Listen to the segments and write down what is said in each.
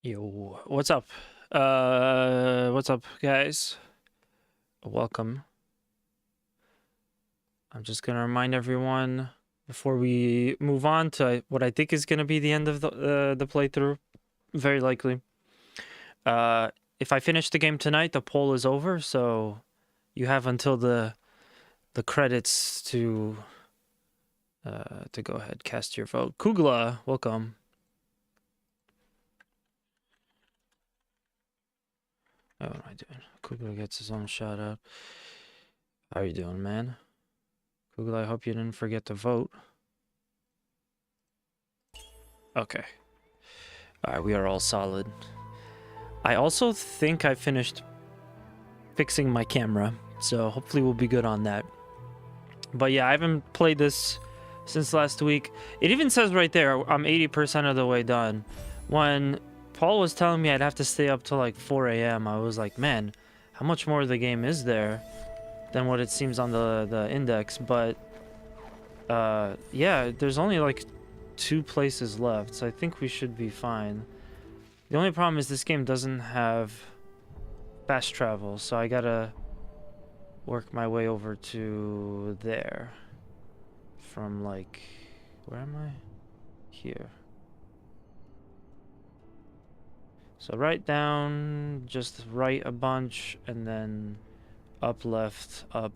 Yo, what's up? What's up, guys? Welcome. I'm just gonna remind everyone before we move on to what I think is gonna be the end of the playthrough, very likely. If I finish the game tonight, the poll is over, so you have until the credits to go ahead, cast your vote. Kugla, welcome. Oh, what am I doing? Kugla gets his own shout out. How are you doing, man? Kugla, I hope you didn't forget to vote. Okay. Alright, we are all solid. I also think I finished fixing my camera, so hopefully we'll be good on that. But yeah, I haven't played this since last week. It even says right there, I'm 80% of the way done. When Paul was telling me I'd have to stay up till like 4 a.m., I was like, man, how much more of the game is there than what it seems on the index? But yeah, there's only like 2 places left, so I think we should be fine. The only problem is this game doesn't have fast travel, so I gotta work my way over to there. From like, where am I? Here. So right down, just right a bunch, and then up, left, up.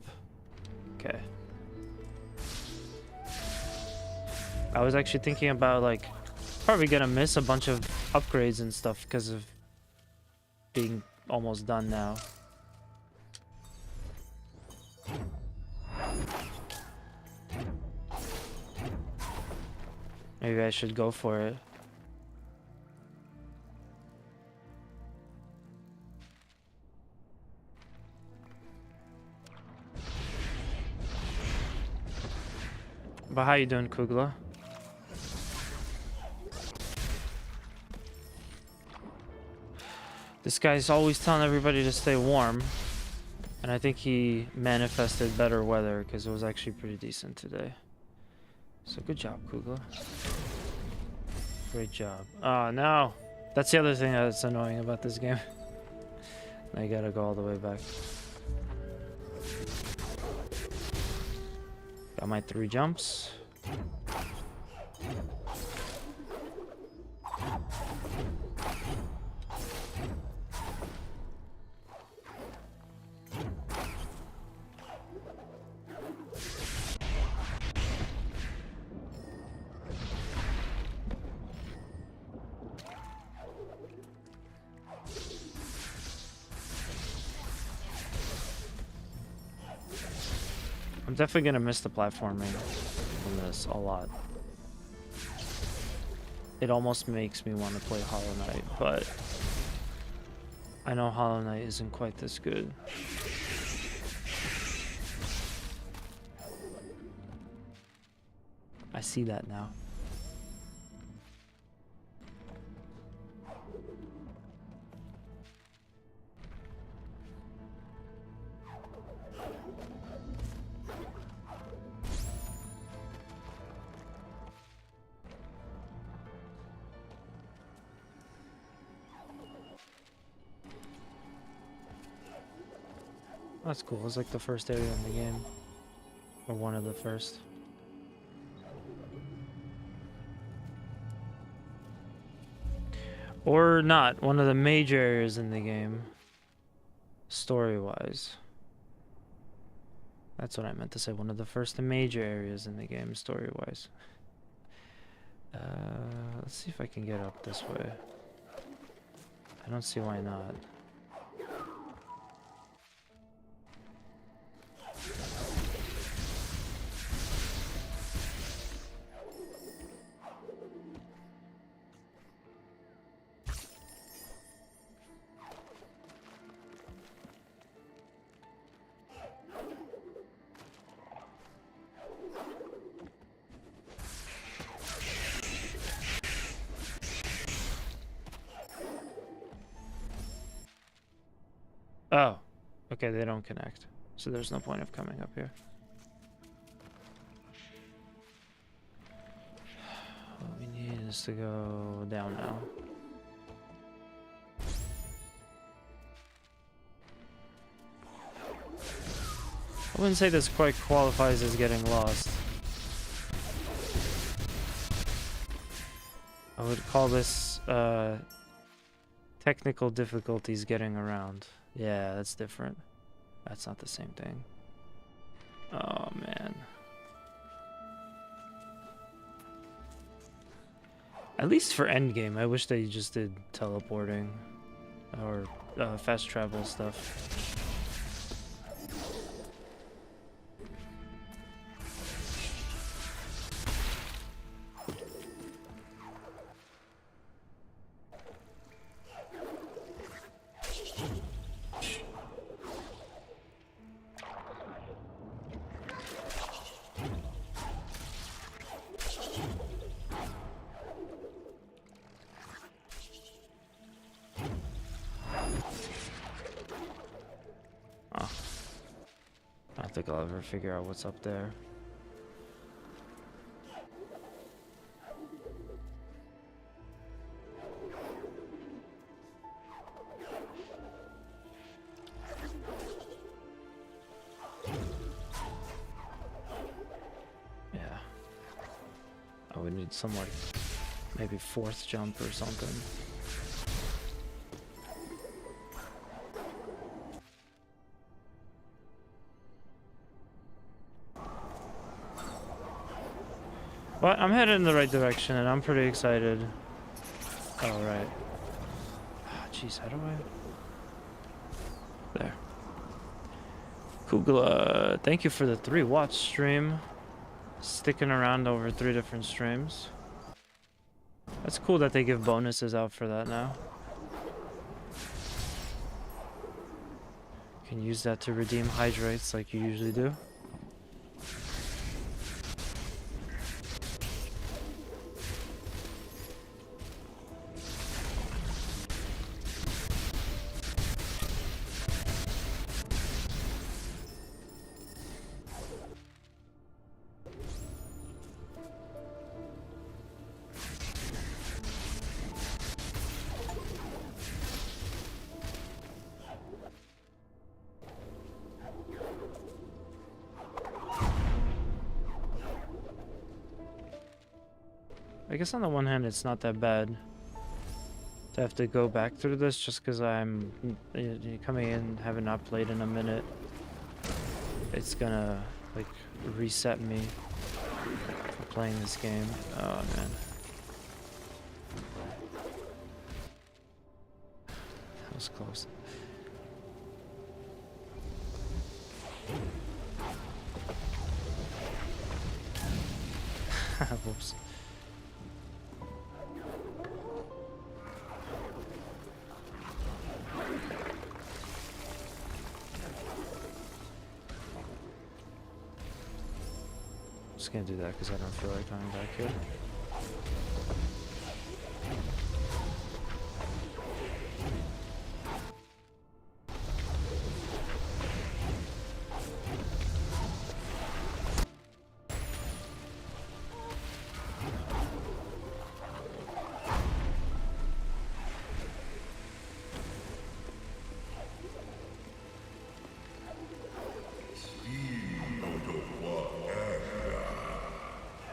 Okay. I was actually thinking about like probably gonna miss a bunch of upgrades and stuff because of being almost done now. Maybe I should go for it. But how you doing, Kugla? This guy's always telling everybody to stay warm. And I think he manifested better weather because it was actually pretty decent today. So good job, Kugla. Great job. Oh, no. That's the other thing that's annoying about this game. Now you gotta go all the way back. Got my 3 jumps. I'm definitely gonna miss the platforming from this a lot. It almost makes me want to play Hollow Knight, but I know Hollow Knight isn't quite this good. I see that now. That's cool. It's like the first area in the game. Or one of the first. Or not. One of the major areas in the game. Story-wise. That's what I meant to say. One of the first major areas in the game, story-wise. Let's see if I can get up this way. I don't see why not. Oh, okay, they don't connect. So there's no point of coming up here. What we need is to go down now. wouldn't say this quite qualifies as getting lost. I would call this technical difficulties getting around. Yeah, that's different. That's not the same thing. Oh man. At least for endgame, I wish they just did teleporting or fast travel stuff. I don't think I'll ever figure out what's up there. Yeah. I would need some like maybe fourth jump or something. But I'm headed in the right direction, and I'm pretty excited. Oh, right. Jeez, how do I... There. Kugla, thank you for the 3-watch stream. Sticking around over 3 different streams. That's cool that they give bonuses out for that now. You can use that to redeem hydrates like you usually do. I guess on the one hand, it's not that bad to have to go back through this just because I'm coming in, having not played in a minute. It's gonna like reset me for playing this game. Oh man. That was close. Whoops. Just gonna do that because I don't feel like coming back here.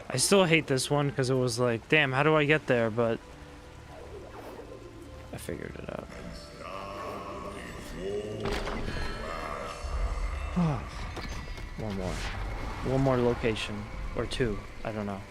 I still hate this one because it was like, damn, how do I get there? But I figured it out. One more. One more location. Or 2. I don't know.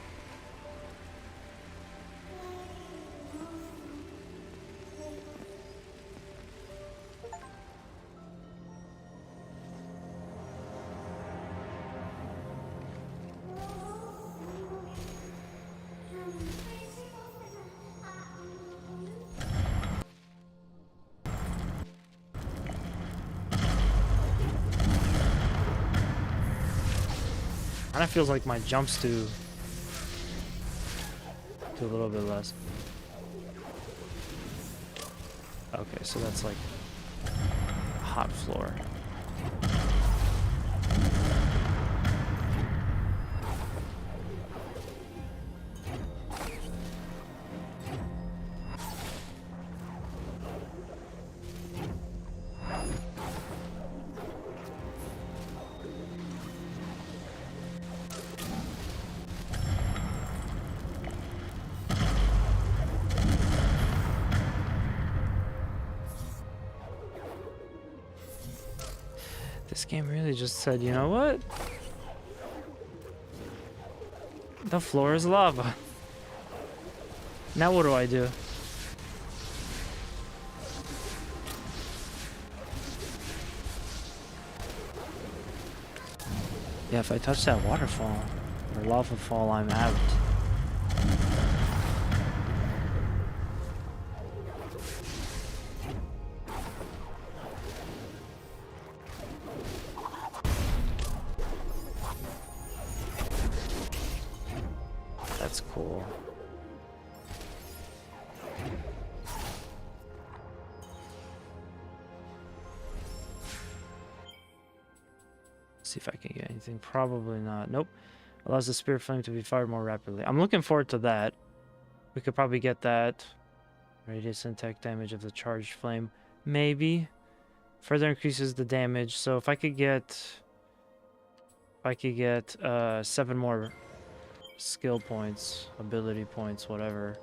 Kinda feels like my jumps do a little bit less. Okay, so that's like hot floor. This game really just said, you know what? The floor is lava. Now what do I do? Yeah, if I touch that waterfall or lava fall, I'm out. That's cool. See if I can get anything. Probably not. Nope. Allows the spirit flame to be fired more rapidly. I'm looking forward to that. We could probably get that. Radius and attack damage of the charged flame. Maybe. Further increases the damage. So if I could get... 7 more skill points, ability points, whatever.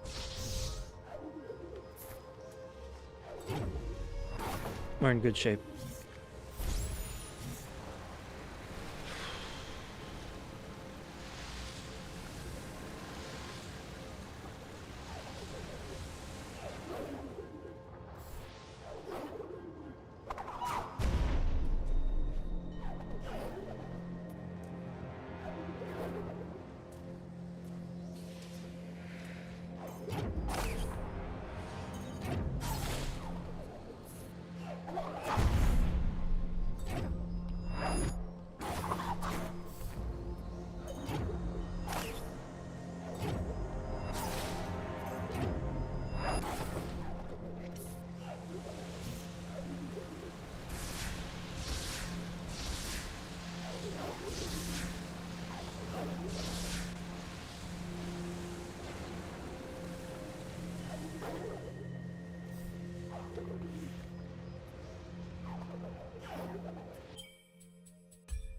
We're in good shape.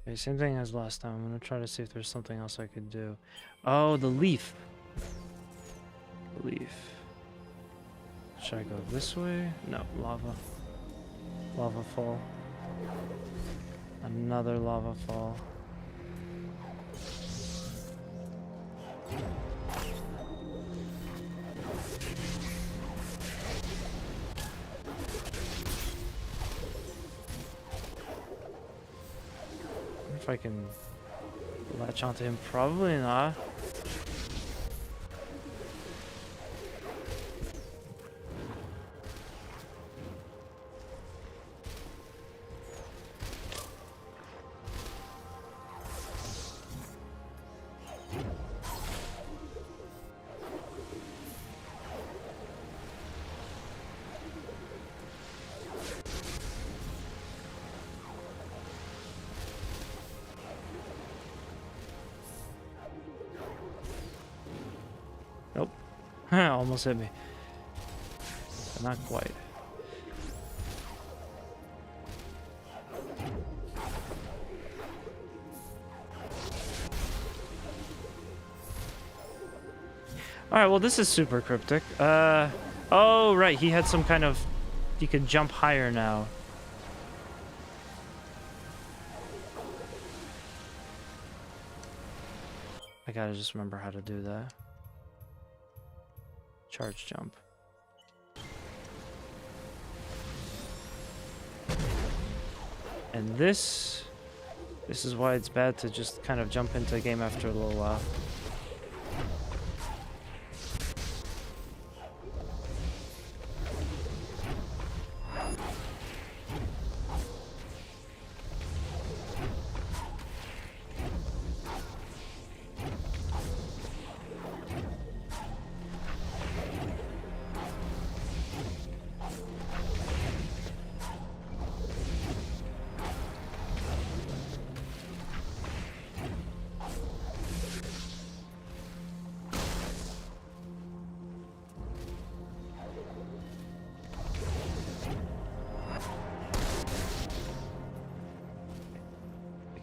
Okay, same thing as last time. I'm gonna try to see if there's something else I could do. Oh, the leaf. The leaf. Should I go this way? No, lava. Lava fall. Another lava fall. If I can latch onto him, probably not. Nope. Almost hit me. But not quite. Alright, well this is super cryptic. Oh right, he had some kind of... He could jump higher now. I gotta just remember how to do that. Charge jump. And this is why it's bad to just kind of jump into a game after a little while.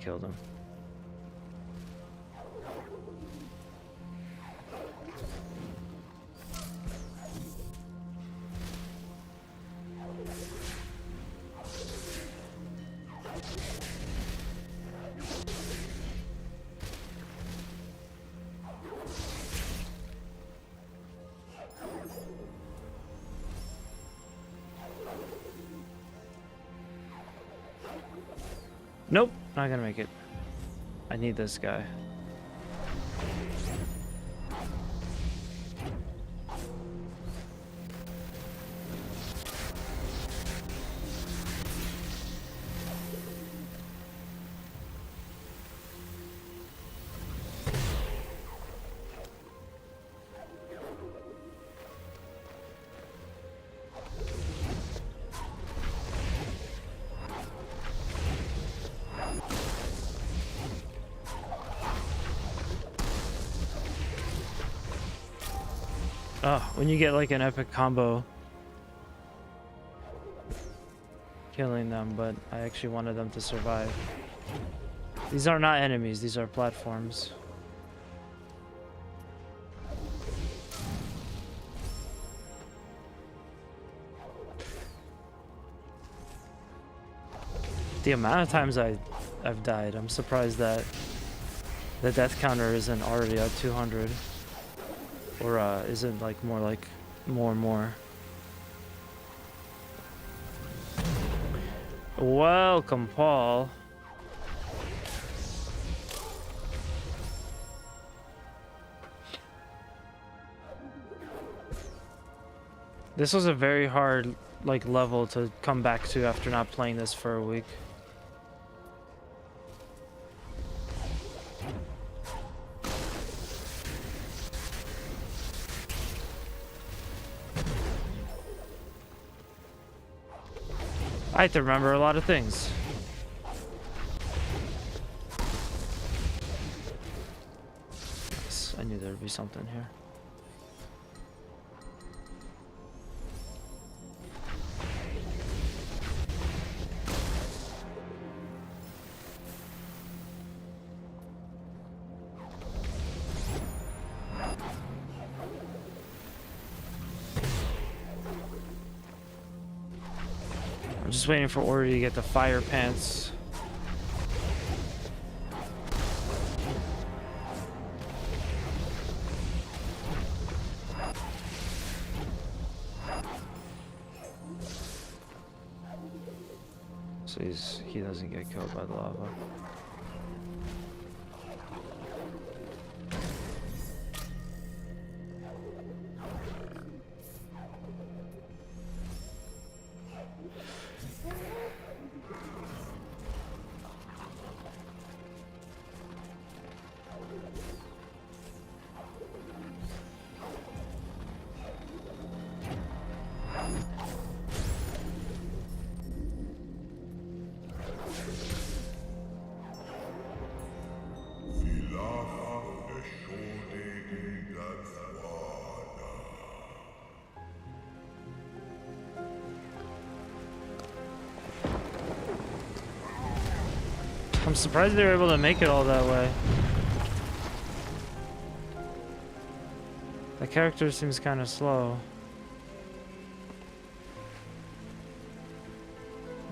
Killed him. Nope, not gonna make it. I need this guy. Oh, when you get like an epic combo killing them, but I actually wanted them to survive. These are not enemies, these are platforms. The amount of times I've died, I'm surprised that the death counter isn't already at 200. Or is it like more and more? Welcome, Paul. This was a very hard like level to come back to after not playing this for a week. I have to remember a lot of things. Nice. I knew there'd be something here. Just waiting for Ori to get the fire pants. So he doesn't get killed by the lava. I'm surprised they were able to make it all that way. The character seems kind of slow.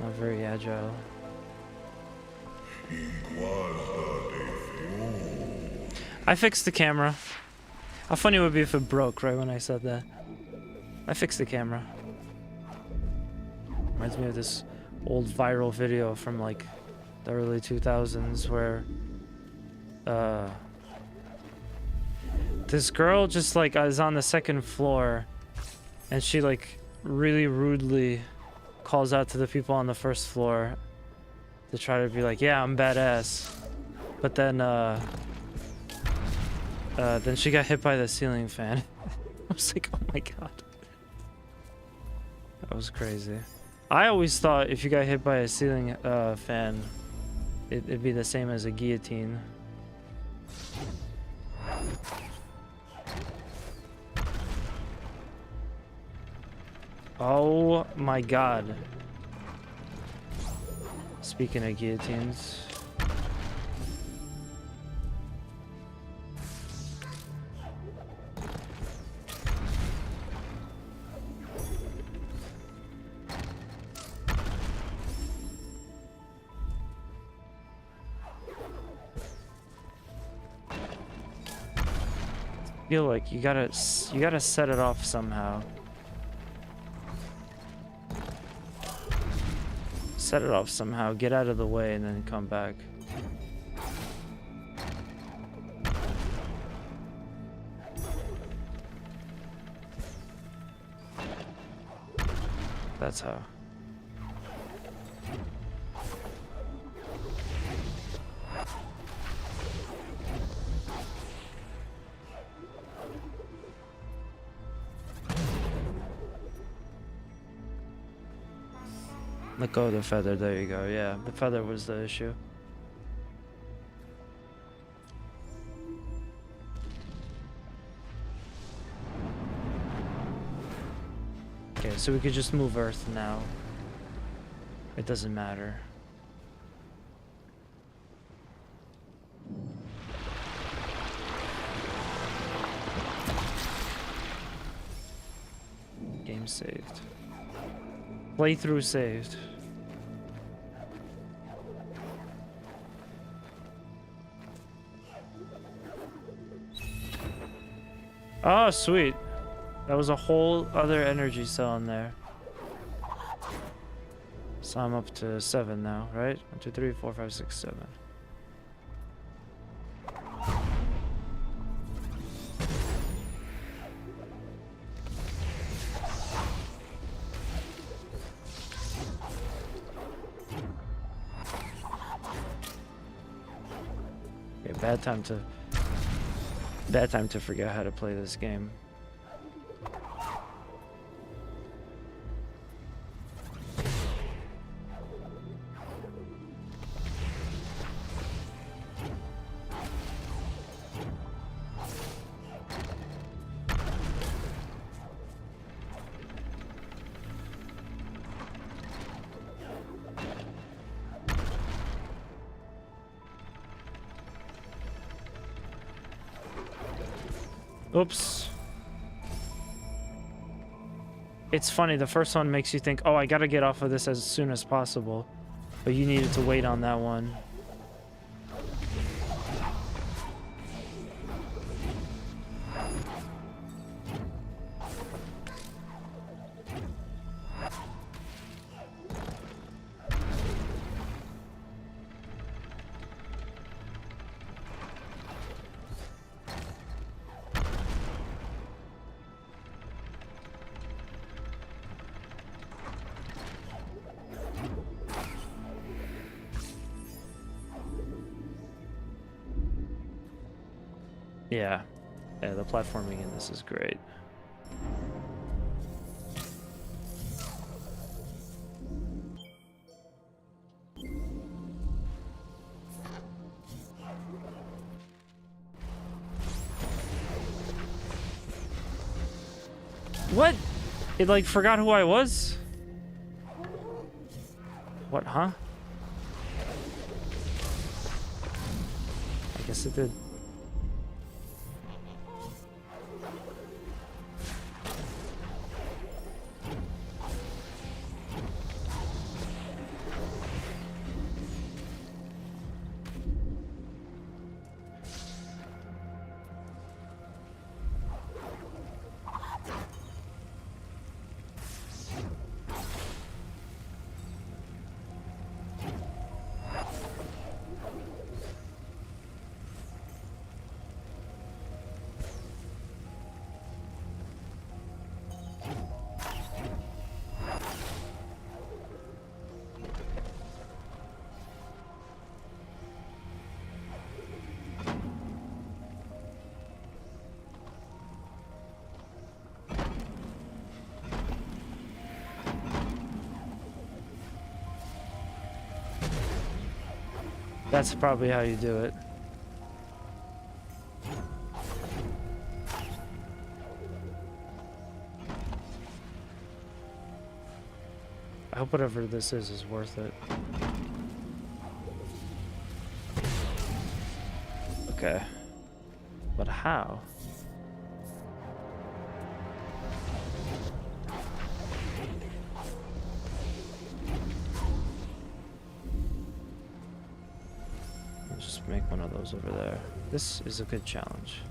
Not very agile. I fixed the camera. How funny it would be if it broke right when I said that. I fixed the camera. Reminds me of this old viral video from like the early 2000s where this girl just like is on the second floor and she like really rudely calls out to the people on the first floor to try to be like, yeah, I'm badass. But then she got hit by the ceiling fan. I was like, oh my god. That was crazy. I always thought if you got hit by a ceiling fan, it'd be the same as a guillotine. Oh my god. Speaking of guillotines. I feel like you gotta set it off somehow. Set it off somehow, get out of the way, and then come back. That's how. Let go of the feather, there you go. Yeah, the feather was the issue. Okay, so we could just move Earth now. It doesn't matter. Game saved. Playthrough saved. Oh, sweet. That was a whole other energy cell in there. So I'm up to 7 now, right? 1, 2, 3, 4, 5, 6, 7. Okay, bad time to forget how to play this game. Oops. It's funny, the first one makes you think, oh, I gotta get off of this as soon as possible. But you needed to wait on that one. Yeah, the platforming in this is great. What? It like forgot who I was? What, huh? I guess it did. That's probably how you do it. I hope whatever this is worth it. Okay. But how? Just make one of those over there. This is a good challenge.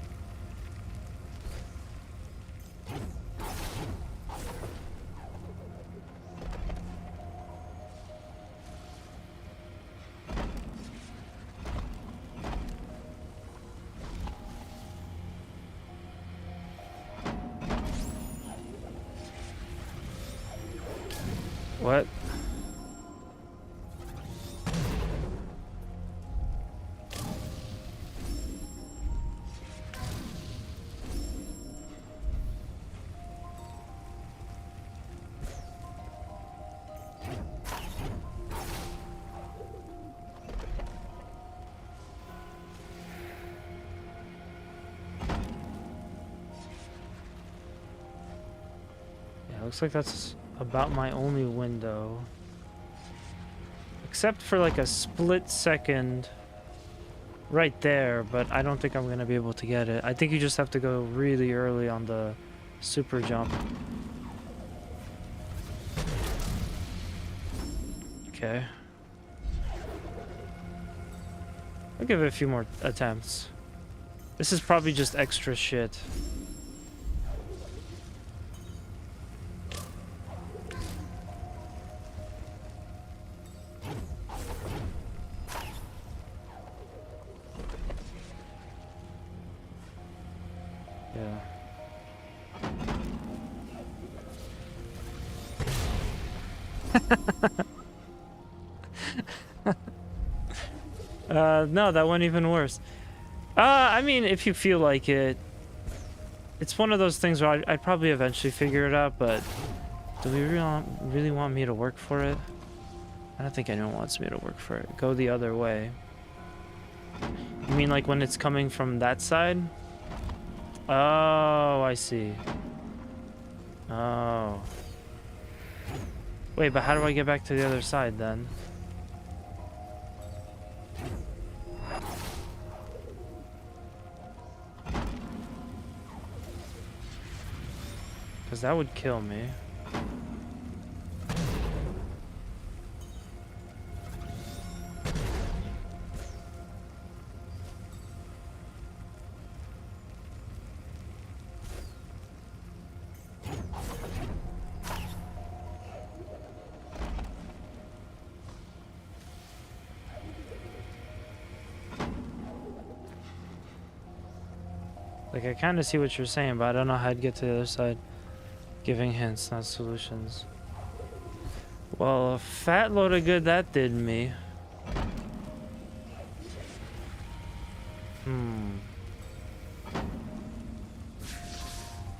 What? Looks like that's about my only window. Except for like a split second right there, but I don't think I'm going to be able to get it. I think you just have to go really early on the super jump. Okay. I'll give it a few more attempts. This is probably just extra shit. No, that went even worse. I mean, if you feel like it, it's one of those things where I'd probably eventually figure it out, but do we really want me to work for it? I don't think anyone wants me to work for it. Go the other way. You mean like when it's coming from that side? Oh, I see. Oh. Wait, but how do I get back to the other side then? Because that would kill me. Like, I kind of see what you're saying, but I don't know how to get to the other side. Giving hints, not solutions. Well, a fat load of good that did me.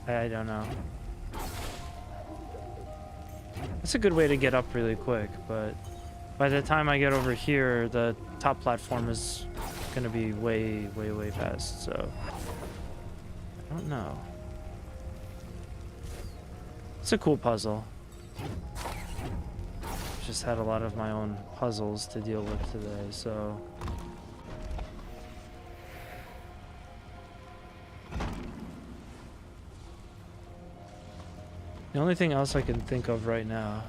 I don't know. That's a good way to get up really quick, but by the time I get over here, the top platform is gonna be way past, so I don't know. It's a cool puzzle. Just had a lot of my own puzzles to deal with today, so the only thing else I can think of right now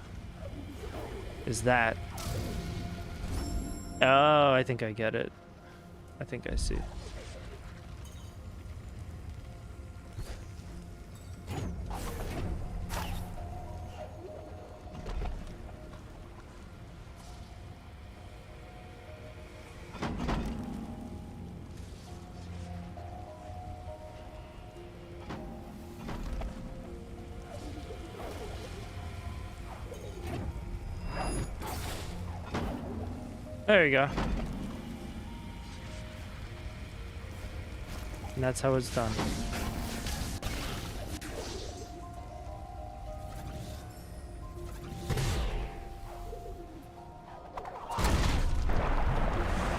is that. Oh, I think I get it. I think I see. There you go. And that's how it's done.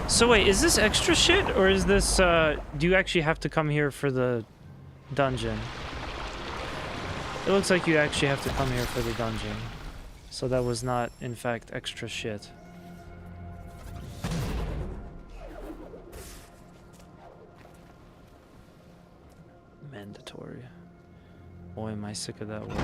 So wait, is this extra shit, or is this, do you actually have to come here for the dungeon? It looks like you actually have to come here for the dungeon. So that was not, in fact, extra shit. Mandatory. Boy, am I sick of that word.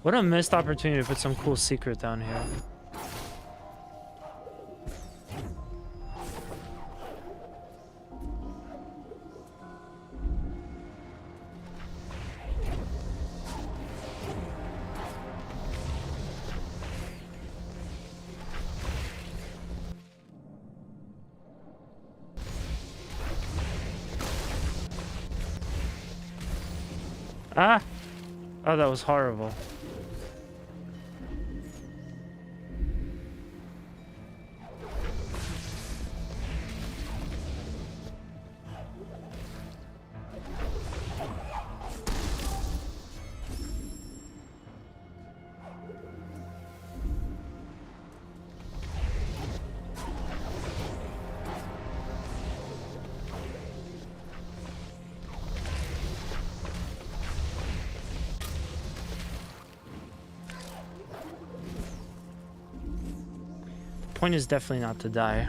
What a missed opportunity to put some cool secret down here. Ah! Oh, that was horrible. Point is definitely not to die.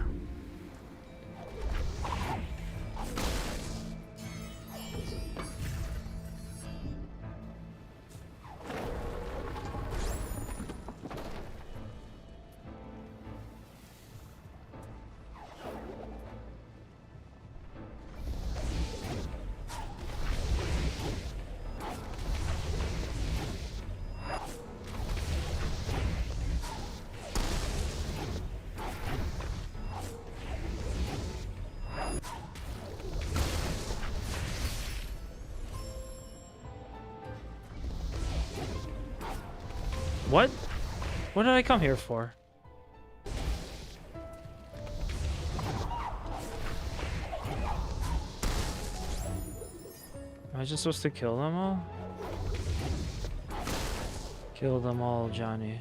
What? What did I come here for? Am I just supposed to kill them all? Kill them all, Johnny.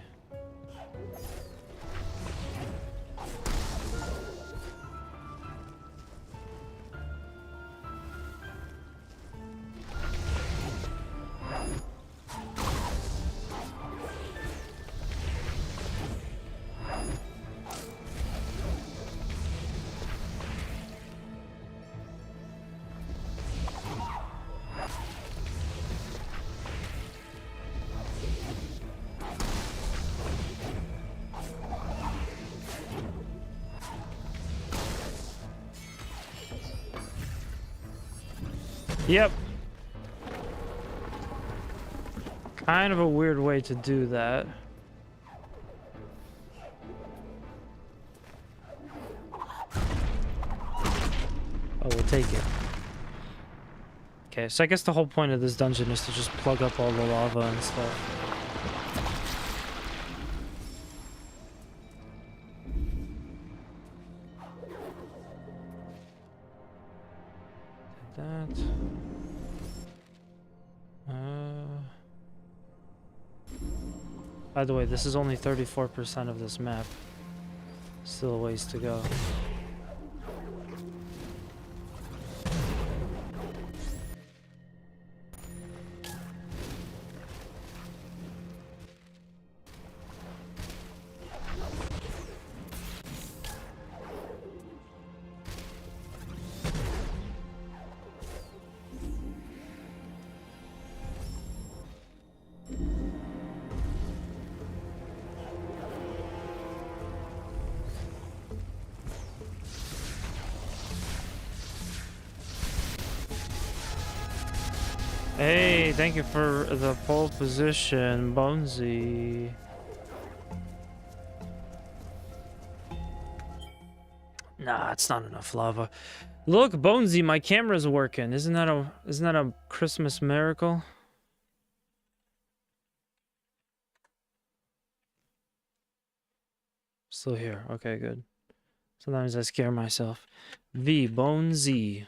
Yep. Kind of a weird way to do that. Oh, we'll take it. Okay, so I guess the whole point of this dungeon is to just plug up all the lava and stuff. That. By the way, this is only 34% of this map. Still a ways to go. Hey, thank you for the pole position, Bonesy. Nah, it's not enough lava. Look, Bonesy, my camera's working. Isn't that a Christmas miracle? Still here. Okay, good. Sometimes I scare myself. V Bonesy.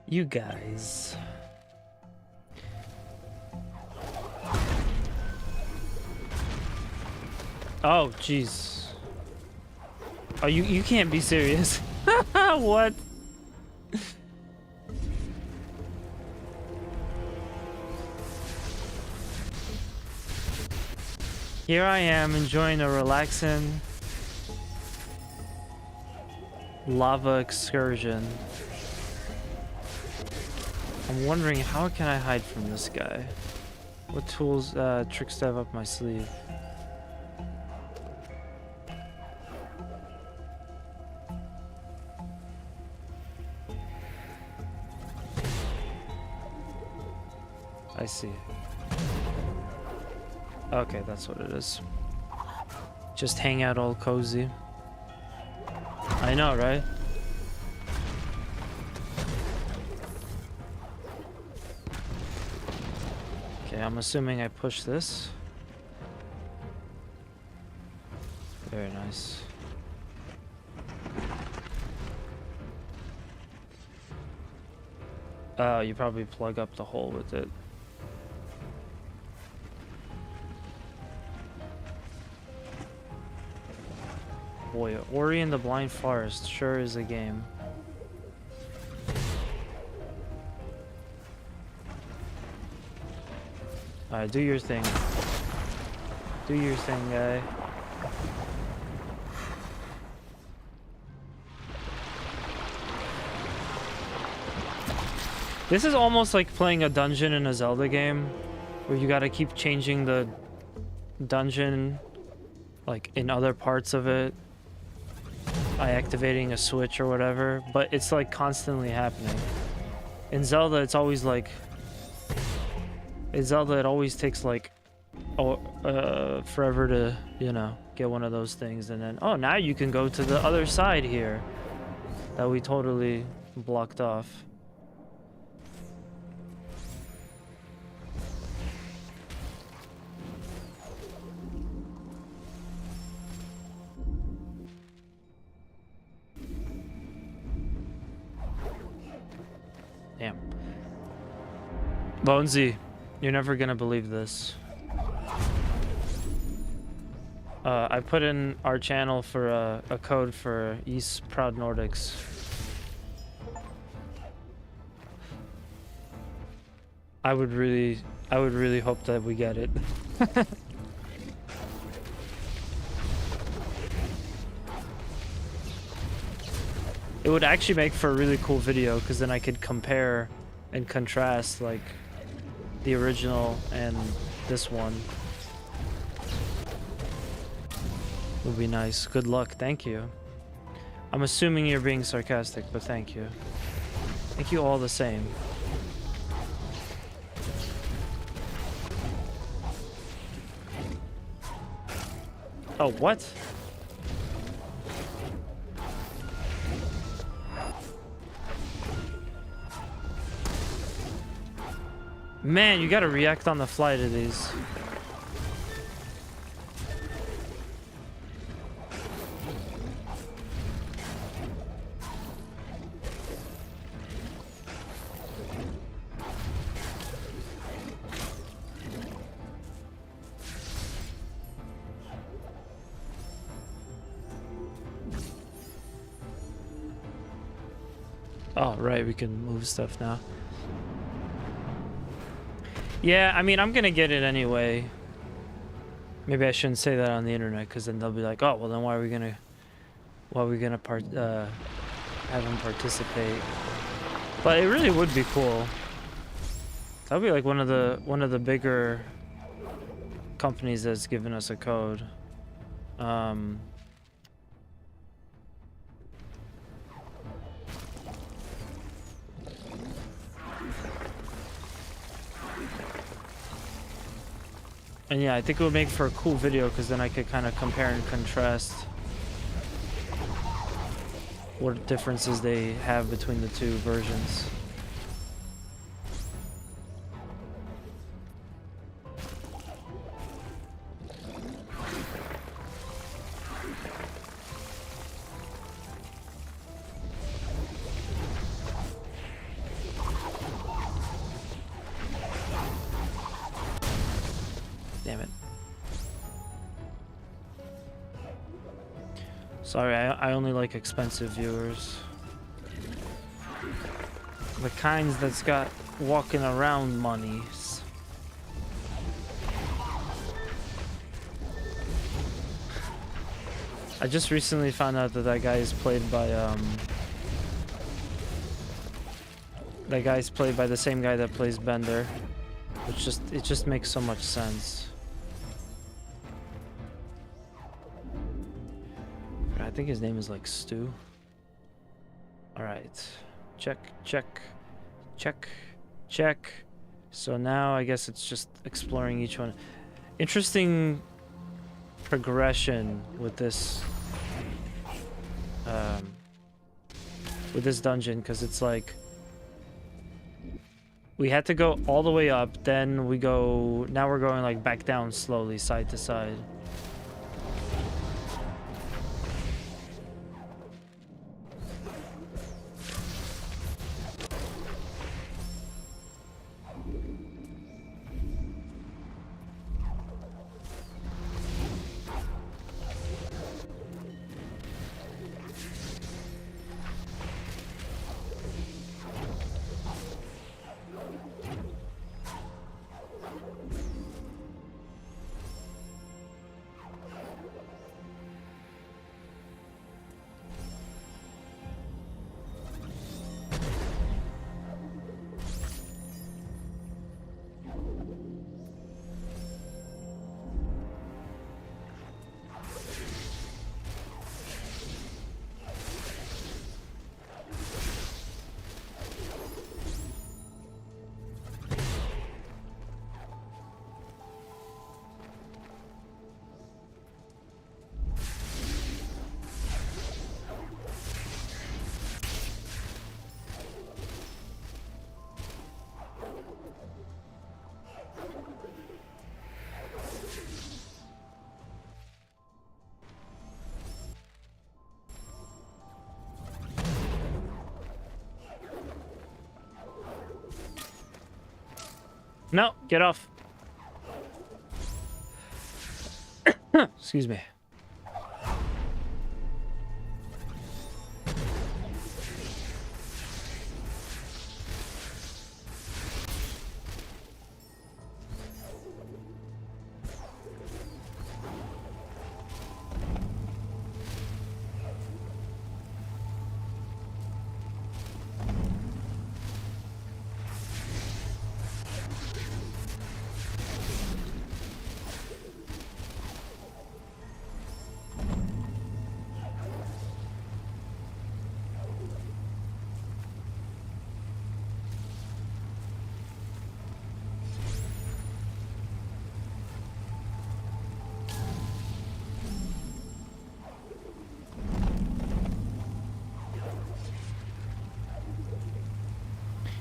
You guys. Oh, jeez. Oh, you can't be serious. What? Here I am enjoying a relaxing lava excursion. I'm wondering, how can I hide from this guy? What tools, tricks do I have up my sleeve? I see. Okay, that's what it is. Just hang out all cozy. I know, right? Okay, I'm assuming I push this. Very nice. You probably plug up the hole with it. Boy, Ori and the Blind Forest sure is a game. Alright, do your thing. Do your thing, guy. This is almost like playing a dungeon in a Zelda game, where you gotta keep changing the dungeon, like in other parts of it, by activating a switch or whatever, but it's like constantly happening. In Zelda, it's always like... In Zelda, it always takes like forever to, you know, get one of those things, and then, oh, now you can go to the other side here that we totally blocked off. Damn. Bonesy, you're never gonna believe this. I put in our channel for a code for East Proud Nordics. I would really hope that we get it. It would actually make for a really cool video, because then I could compare and contrast like the original and this one. Would be nice. Good luck. Thank you. I'm assuming you're being sarcastic, but thank you. Thank you all the same. Oh, what? Man, you gotta react on the fly to these. Oh, right, we can move stuff now. Yeah, I mean, I'm gonna get it anyway. Maybe I shouldn't say that on the internet, because then they'll be like, oh, well, then why are we gonna have him participate? But it really would be cool. That'd be like one of the bigger companies that's given us a code. And yeah, I think it would make for a cool video, because then I could kind of compare and contrast what differences they have between the two versions. Damn it. Sorry, I only like expensive viewers. The kinds that's got walking around monies. I just recently found out that that guy is played by that guy's played by the same guy that plays Bender, which it just makes so much sense. I think his name is like Stu. All right, check, check, check, check. So now I guess it's just exploring each one. Interesting progression with this dungeon, because it's like we had to go all the way up, then now we're going like back down slowly, side to side. No, get off. Excuse me.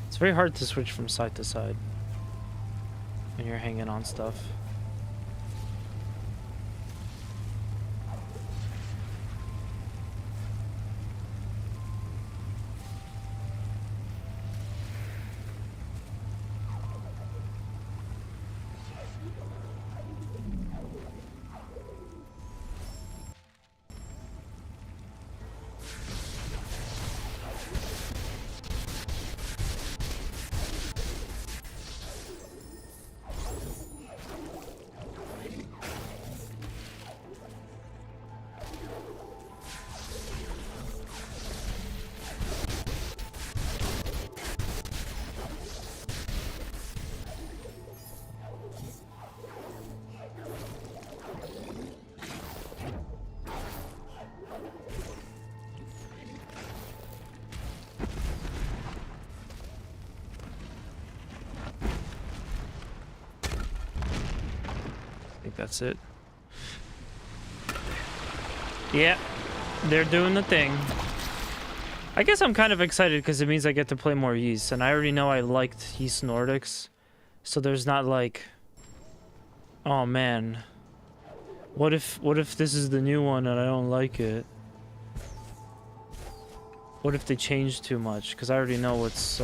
It's very hard to switch from side to side when you're hanging on stuff. That's it. Yeah, they're doing the thing. I guess I'm kind of excited because it means I get to play more Ys, and I already know I liked Ys Nordics, so there's not like, oh man, what if this is the new one and I don't like it? What if they change too much? Because I already know what's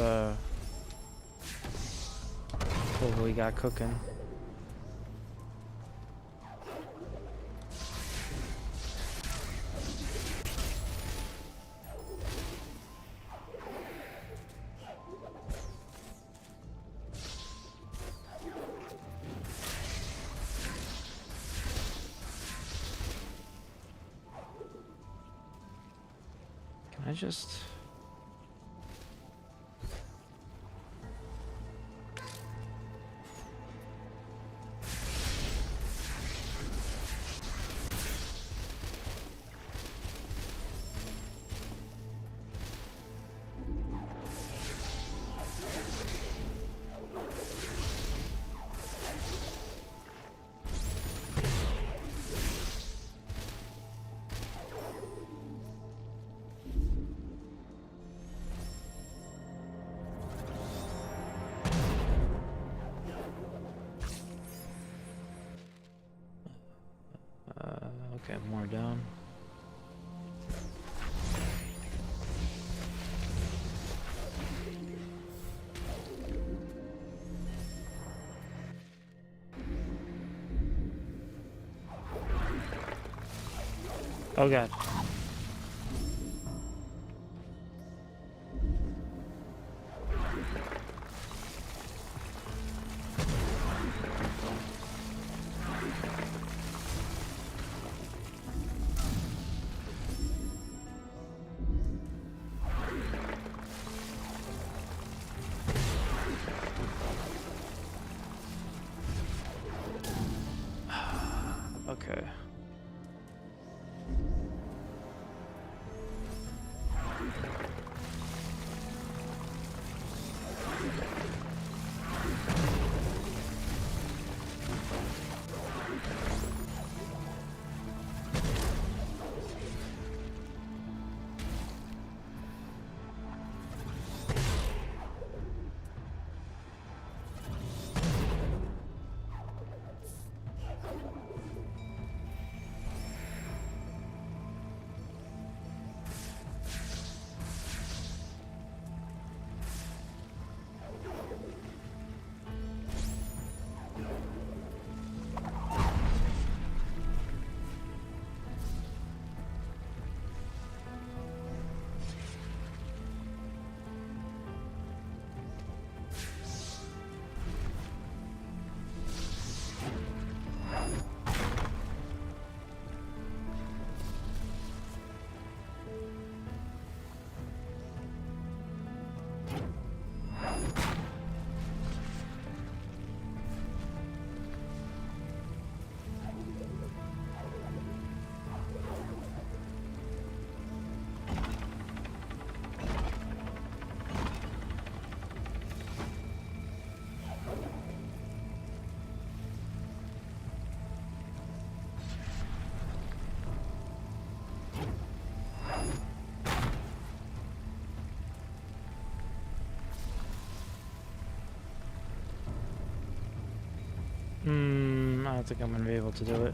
what we got cooking. I just... Okay, more down. Oh god. Okay. I don't think I'm gonna be able to do it.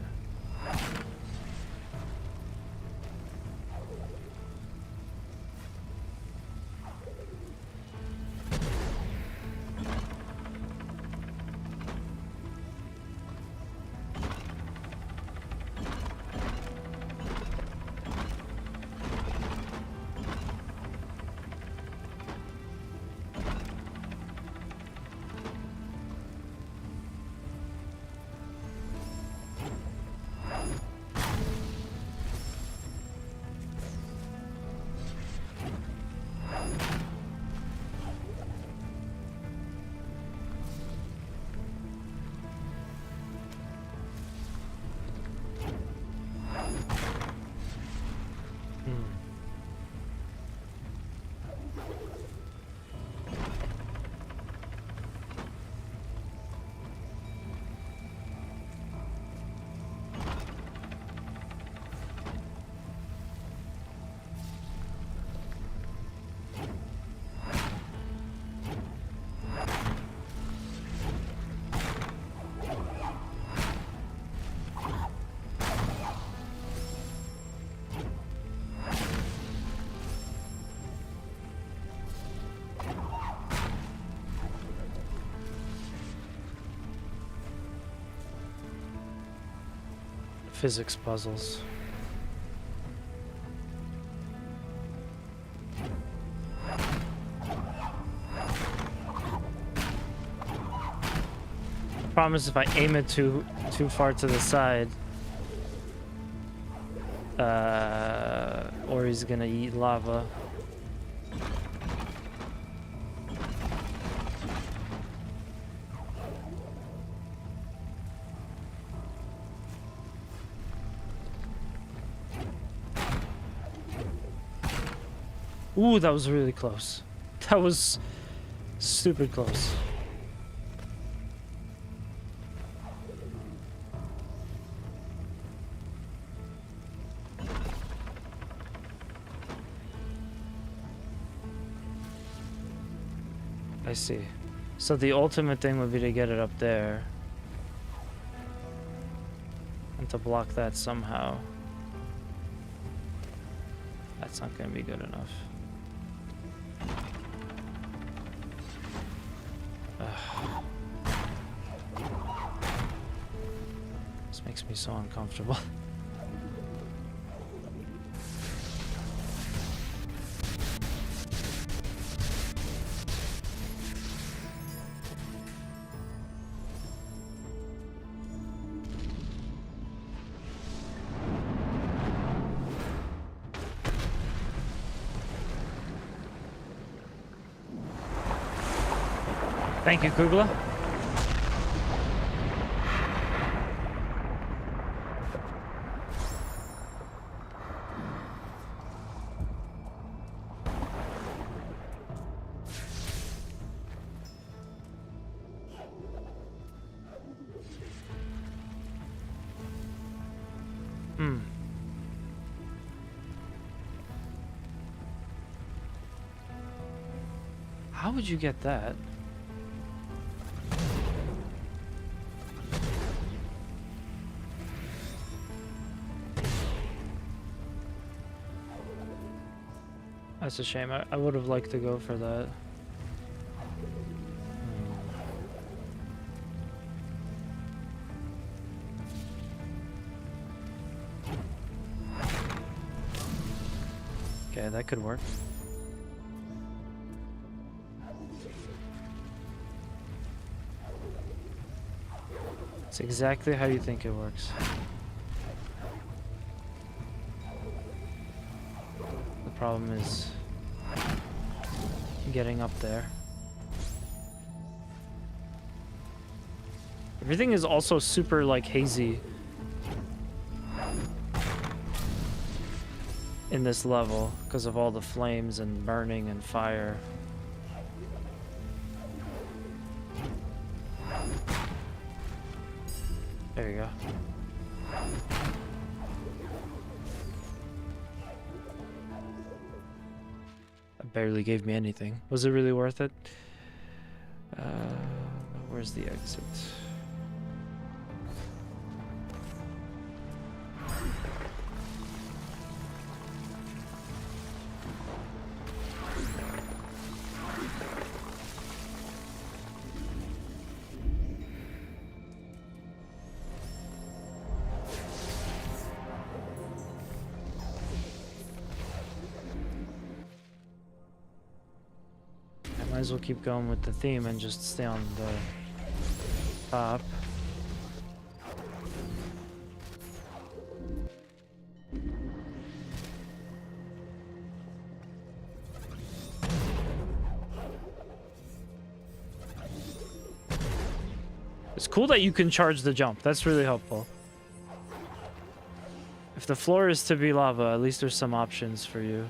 Physics puzzles. The problem is if I aim it too far to the side, or he's gonna eat lava. Ooh, that was really close. That was stupid close. I see. So the ultimate thing would be to get it up there. And to block that somehow. That's not going to be good enough. Ugh. This makes me so uncomfortable. Thank you, Kugla. How would you get that? That's a shame. I would have liked to go for that. Okay, that could work. It's exactly how you think it works. The problem is getting up there. Everything is also super like hazy in this level because of all the flames and burning and fire. There you go. That barely gave me anything. Was it really worth it? Where's the exit? Might as well keep going with the theme and just stay on the top. It's cool that you can charge the jump. That's really helpful. If the floor is to be lava, at least there's some options for you.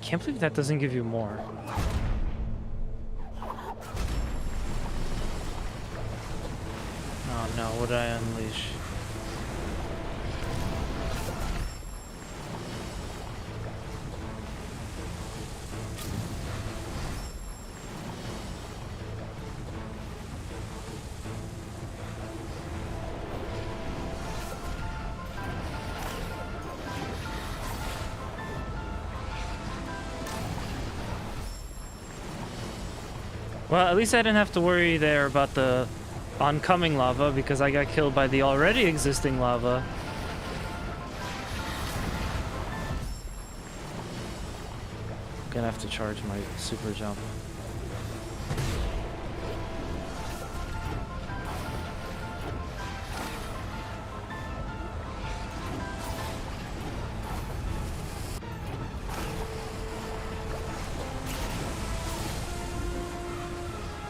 can't believe that doesn't give you more. Oh no, what did I unleash? Well, at least I didn't have to worry there about the oncoming lava because I got killed by the already existing lava. Gonna have to charge my super jump.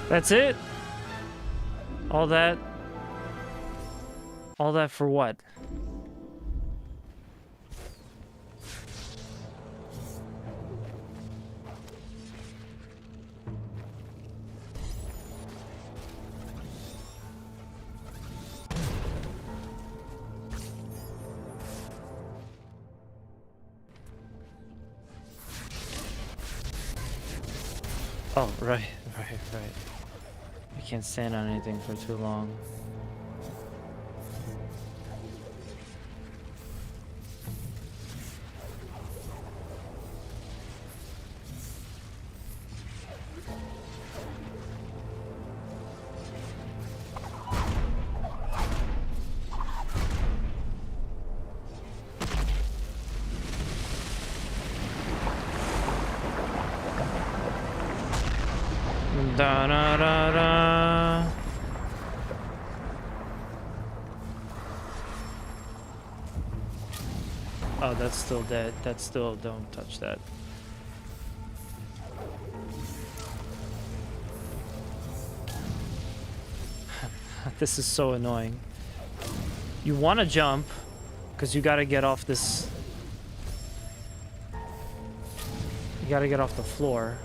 That's it? All that for what? Oh, right. I can't stand on anything for too long. Da da da da. Oh, that's still dead. That's still, don't touch that. This is so annoying. You want to jump because you got to get off this. You got to get off the floor.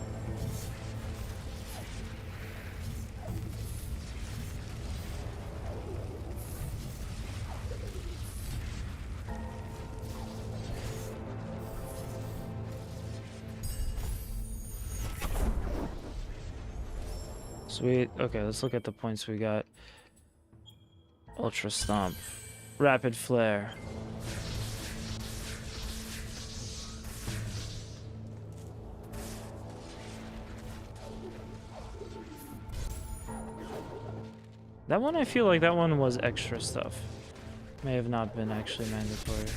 Sweet. Okay, let's look at the points we got. Ultra Stomp. Rapid Flare. That one, I feel like that one was extra stuff. May have not been actually mandatory.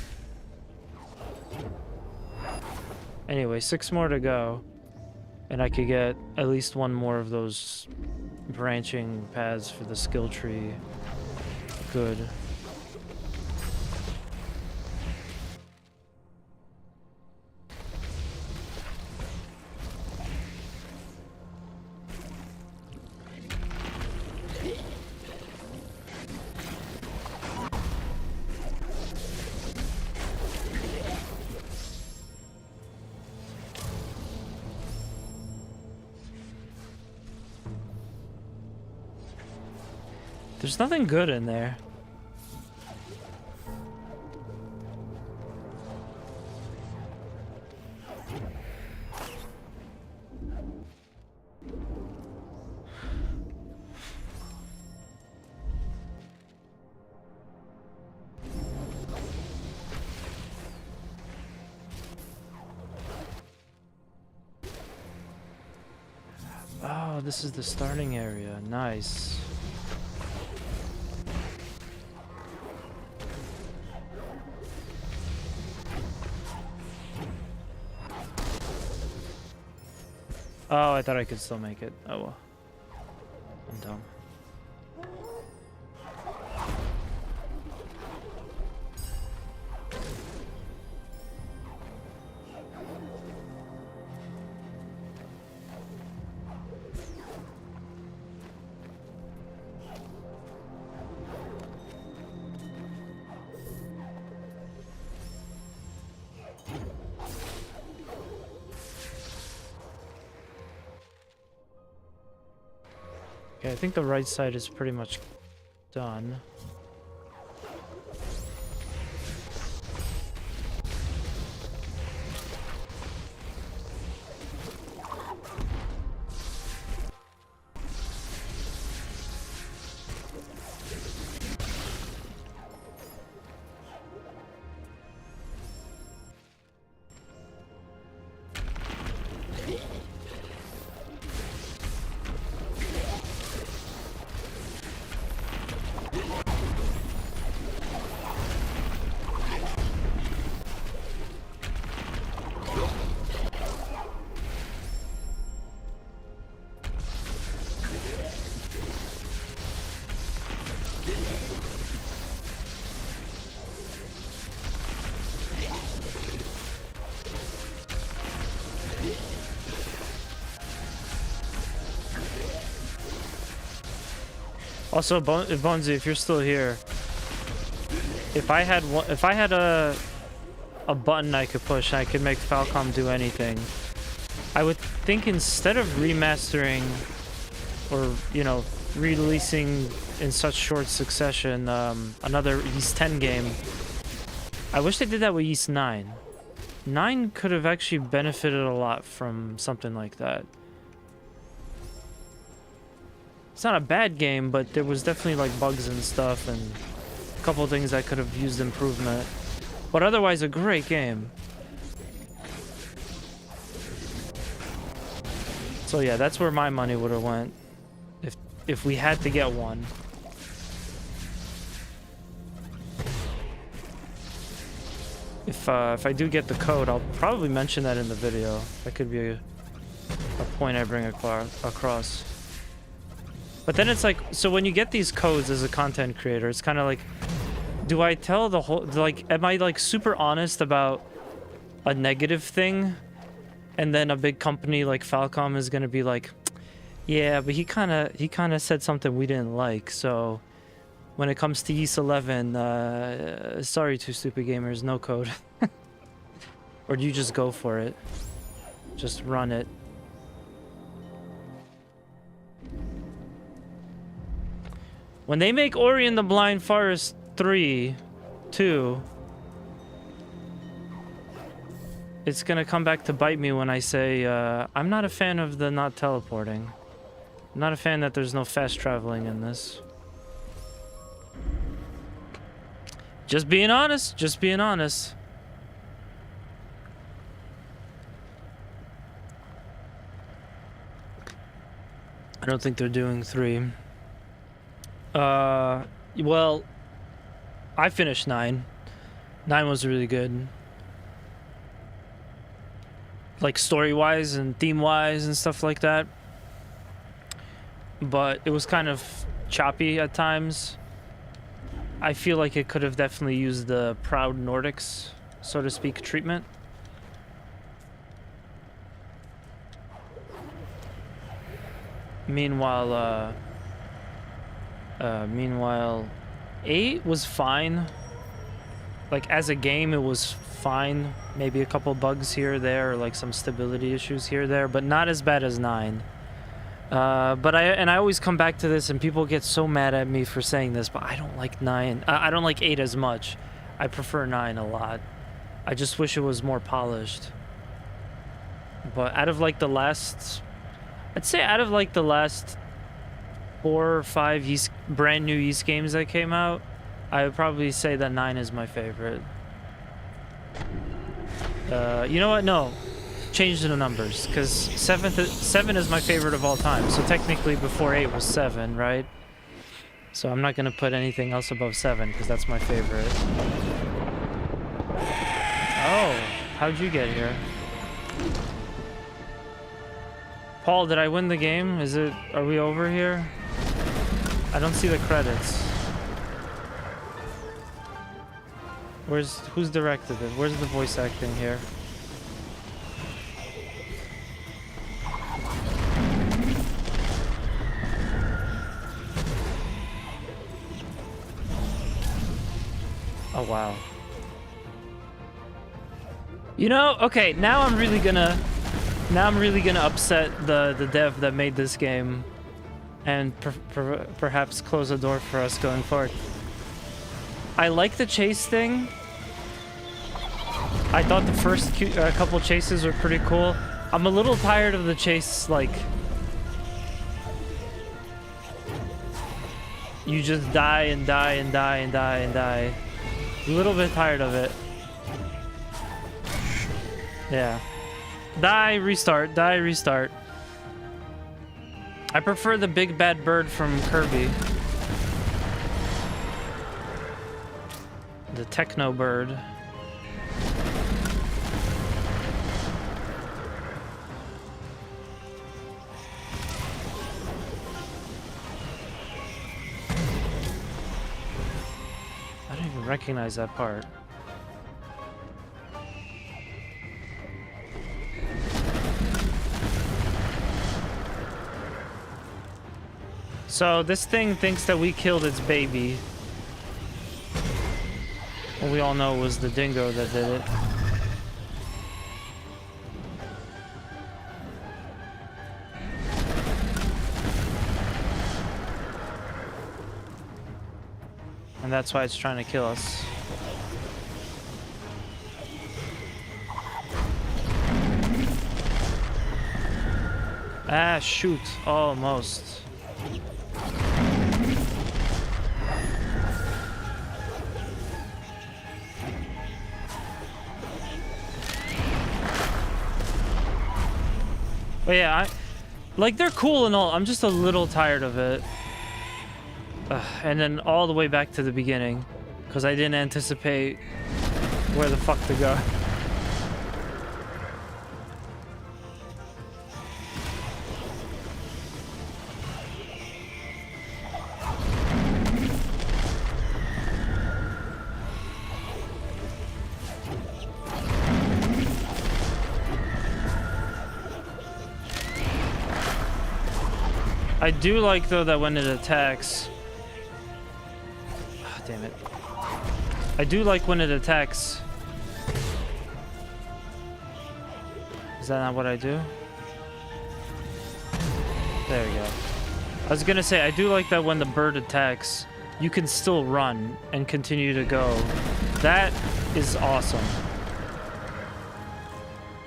Anyway, 6 more to go. And I could get at least one more of those branching paths for the skill tree. Good. There's nothing good in there. Oh, this is the starting area. Nice. Oh, I thought I could still make it. Oh well. I'm dumb. Okay, I think the right side is pretty much done. Also, Bonzi, if you're still here, if I had a button I could push, I could make Falcom do anything. I would think instead of remastering or, you know, releasing in such short succession another Ys 10 game, I wish they did that with Ys 9. 9 could have actually benefited a lot from something like that. It's not a bad game, but there was definitely like bugs and stuff and a couple of things that could have used improvement. But otherwise a great game. So yeah, that's where my money would have went if we had to get one. If I do get the code, I'll probably mention that in the video. That could be a point I bring across. But then it's like, so when you get these codes as a content creator, it's kind of like, do I tell the whole, like, am I like super honest about a negative thing? And then a big company like Falcom is going to be like, yeah, but he kind of said something we didn't like. So when it comes to Ys 11, sorry, Two Stupid Gamers, no code. Or do you just go for it? Just run it. When they make Ori and the Blind Forest 2, it's gonna come back to bite me when I say, I'm not a fan of the not teleporting. I'm not a fan that there's no fast traveling in this. Just being honest, just being honest. I don't think they're doing 3. Well, I finished 9. 9 was really good. Like story-wise and theme-wise and stuff like that. But it was kind of choppy at times. I feel like it could have definitely used the Proud Nordics, so to speak, treatment. Meanwhile, 8 was fine. Like, as a game, it was fine. Maybe a couple bugs here or there, or like some stability issues here or there, but not as bad as 9. But I always come back to this, and people get so mad at me for saying this, but I don't like 9. I don't like 8 as much. I prefer 9 a lot. I just wish it was more polished. But out of like the last, I'd say out of like the last 4 or 5 brand new Ys games that came out, I would probably say that 9 is my favorite. You know what? No. Change the numbers, because 7 is my favorite of all time. So technically before 8 was 7, right? So I'm not going to put anything else above 7, because that's my favorite. Oh, how'd you get here? Paul, did I win the game? Are we over here? I don't see the credits. Who's directed it? Where's the voice acting here? Oh, wow. You know, okay, now I'm really gonna upset the dev that made this game. and perhaps close a door for us going forward. I like the chase thing. I thought the first couple chases were pretty cool. I'm a little tired of the chase, like, you just die and die and die and die and die. A little bit tired of it. Yeah. Die, restart, die, restart. I prefer the big bad bird from Kirby. The techno bird. I don't even recognize that part. So this thing thinks that we killed its baby. Well, we all know it was the dingo that did it. And that's why it's trying to kill us. Ah, shoot. Almost. But yeah, like, they're cool and all. I'm just a little tired of it. And then all the way back to the beginning, because I didn't anticipate where the fuck to go. I do like, though, that when it attacks... Oh, damn it. I do like when it attacks... Is that not what I do? There we go. I was gonna say, I do like that when the bird attacks, you can still run and continue to go. That is awesome.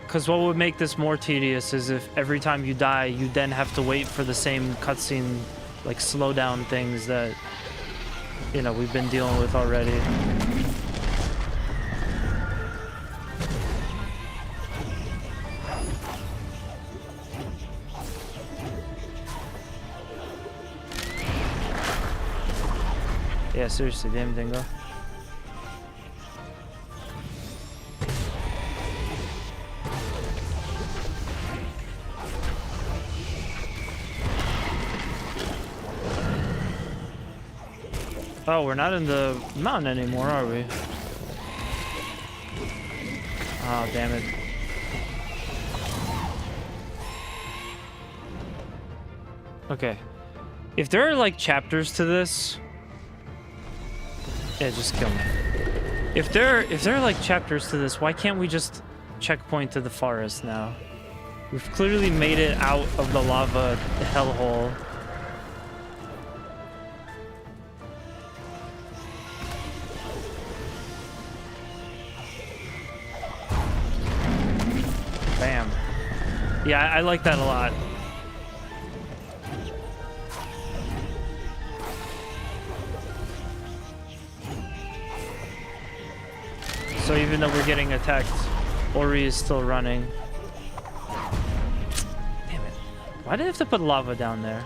Because what would make this more tedious is if every time you die, you then have to wait for the same cutscene, like, slowdown things that, you know, we've been dealing with already. Yeah, seriously, damn dingo. Oh, we're not in the mountain anymore, are we? Oh, damn it. Okay. If there are, like, chapters to this... Yeah, just kill me. If there are, like, chapters to this, why can't we just checkpoint to the forest now? We've clearly made it out of the lava hellhole. Bam. Yeah, I like that a lot. So even though we're getting attacked, Ori is still running. Damn it. Why did I have to put lava down there?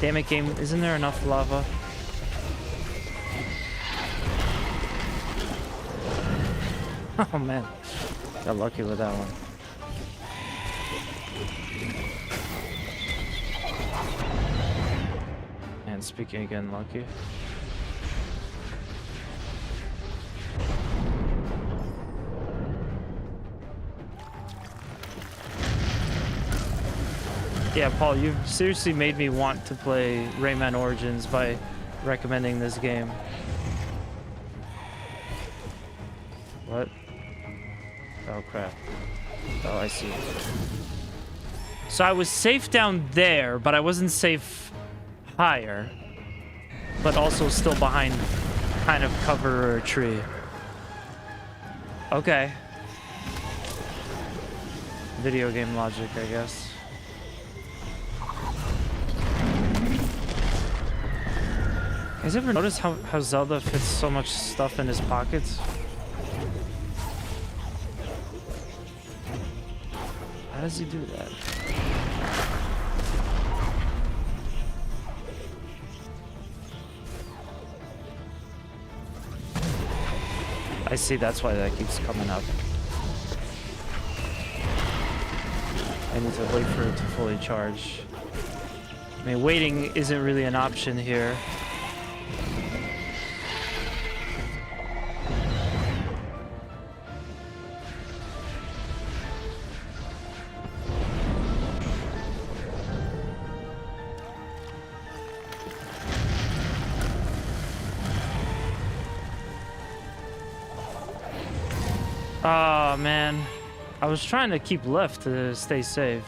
Damn it, game. Isn't there enough lava? Oh man, got lucky with that one. And speaking again, lucky. Yeah, Paul, you've seriously made me want to play Rayman Origins by recommending this game. What? Oh crap. Oh, I see. So I was safe down there, but I wasn't safe higher. But also still behind kind of cover or a tree. Okay. Video game logic, I guess. Guys ever notice how Zelda fits so much stuff in his pockets? How does he do that? I see, that's why that keeps coming up. I need to wait for it to fully charge. I mean, waiting isn't really an option here. Oh, man. I was trying to keep left to stay safe.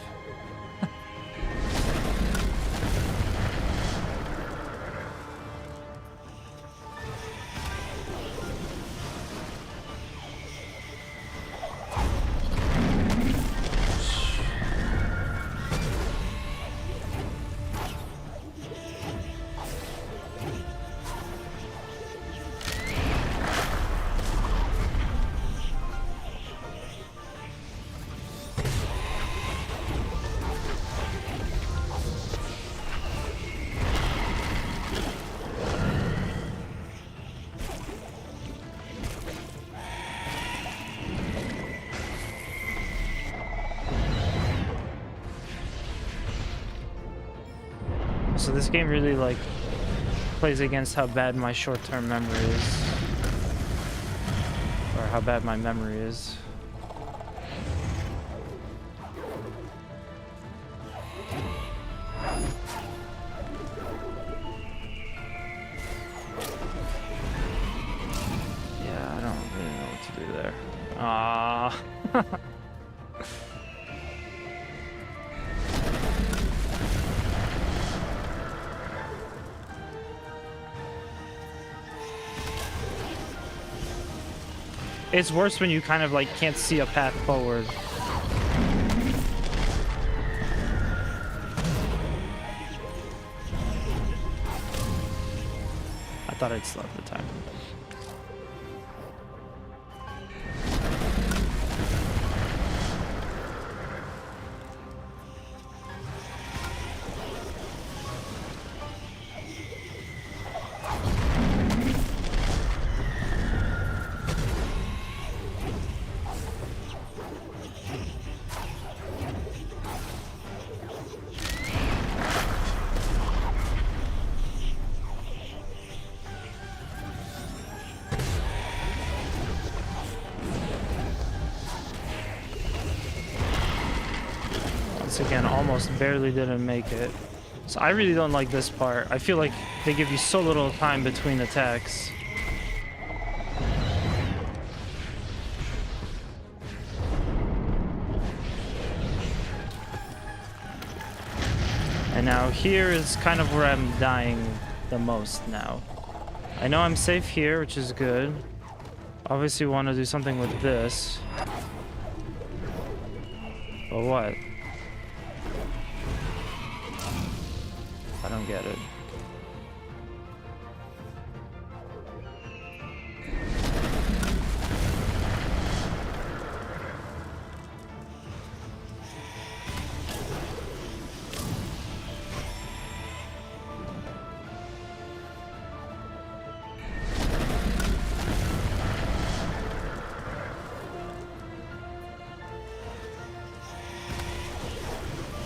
So this game really, like, plays against how bad my short-term memory is. Or how bad my memory is. Yeah, I don't really know what to do there. Ah. It's worse when you kind of like can't see a path forward. I thought I'd still have the time. Again, almost barely didn't make it. So I really don't like this part. I feel like they give you so little time between attacks. And now here is kind of where I'm dying the most now. I know I'm safe here, which is good. Obviously want to do something with this. But what? I don't get it.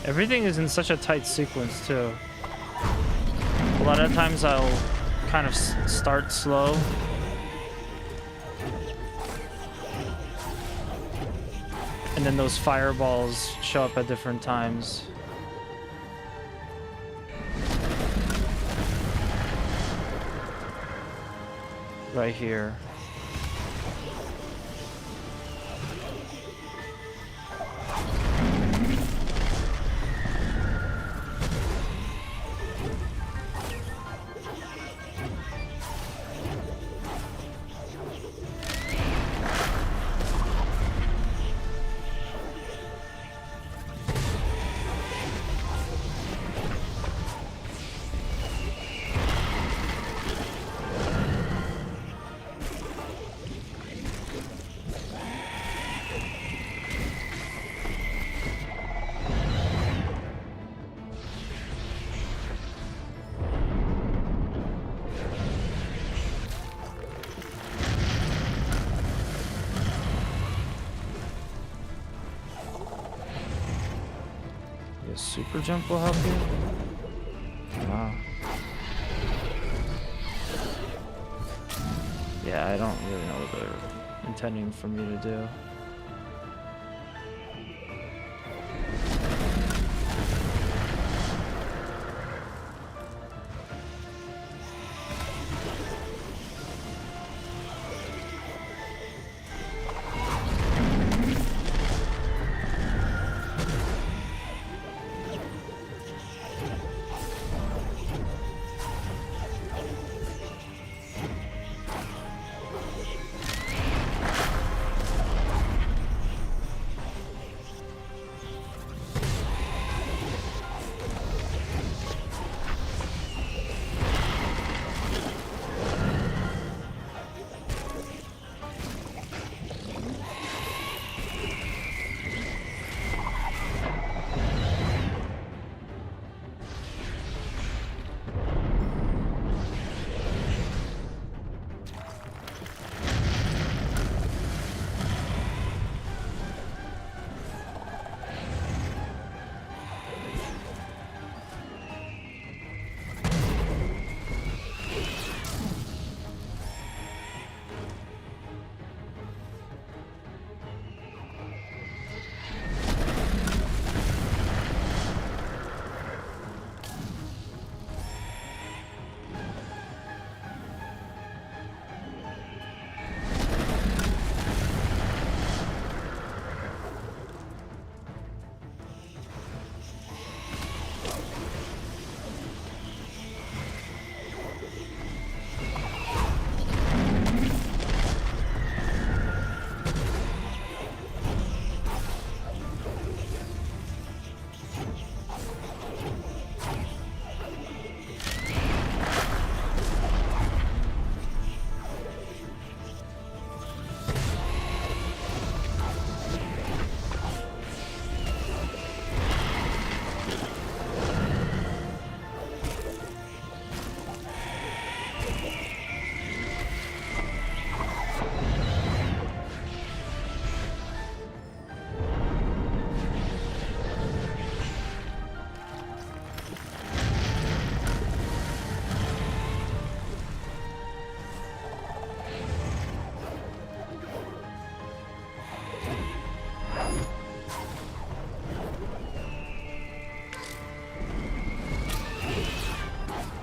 Everything is in such a tight sequence too. A lot of times I'll kind of start slow. And then those fireballs show up at different times. Right here. The super jump will help you? Wow. Yeah, I don't really know what they're intending for me to do.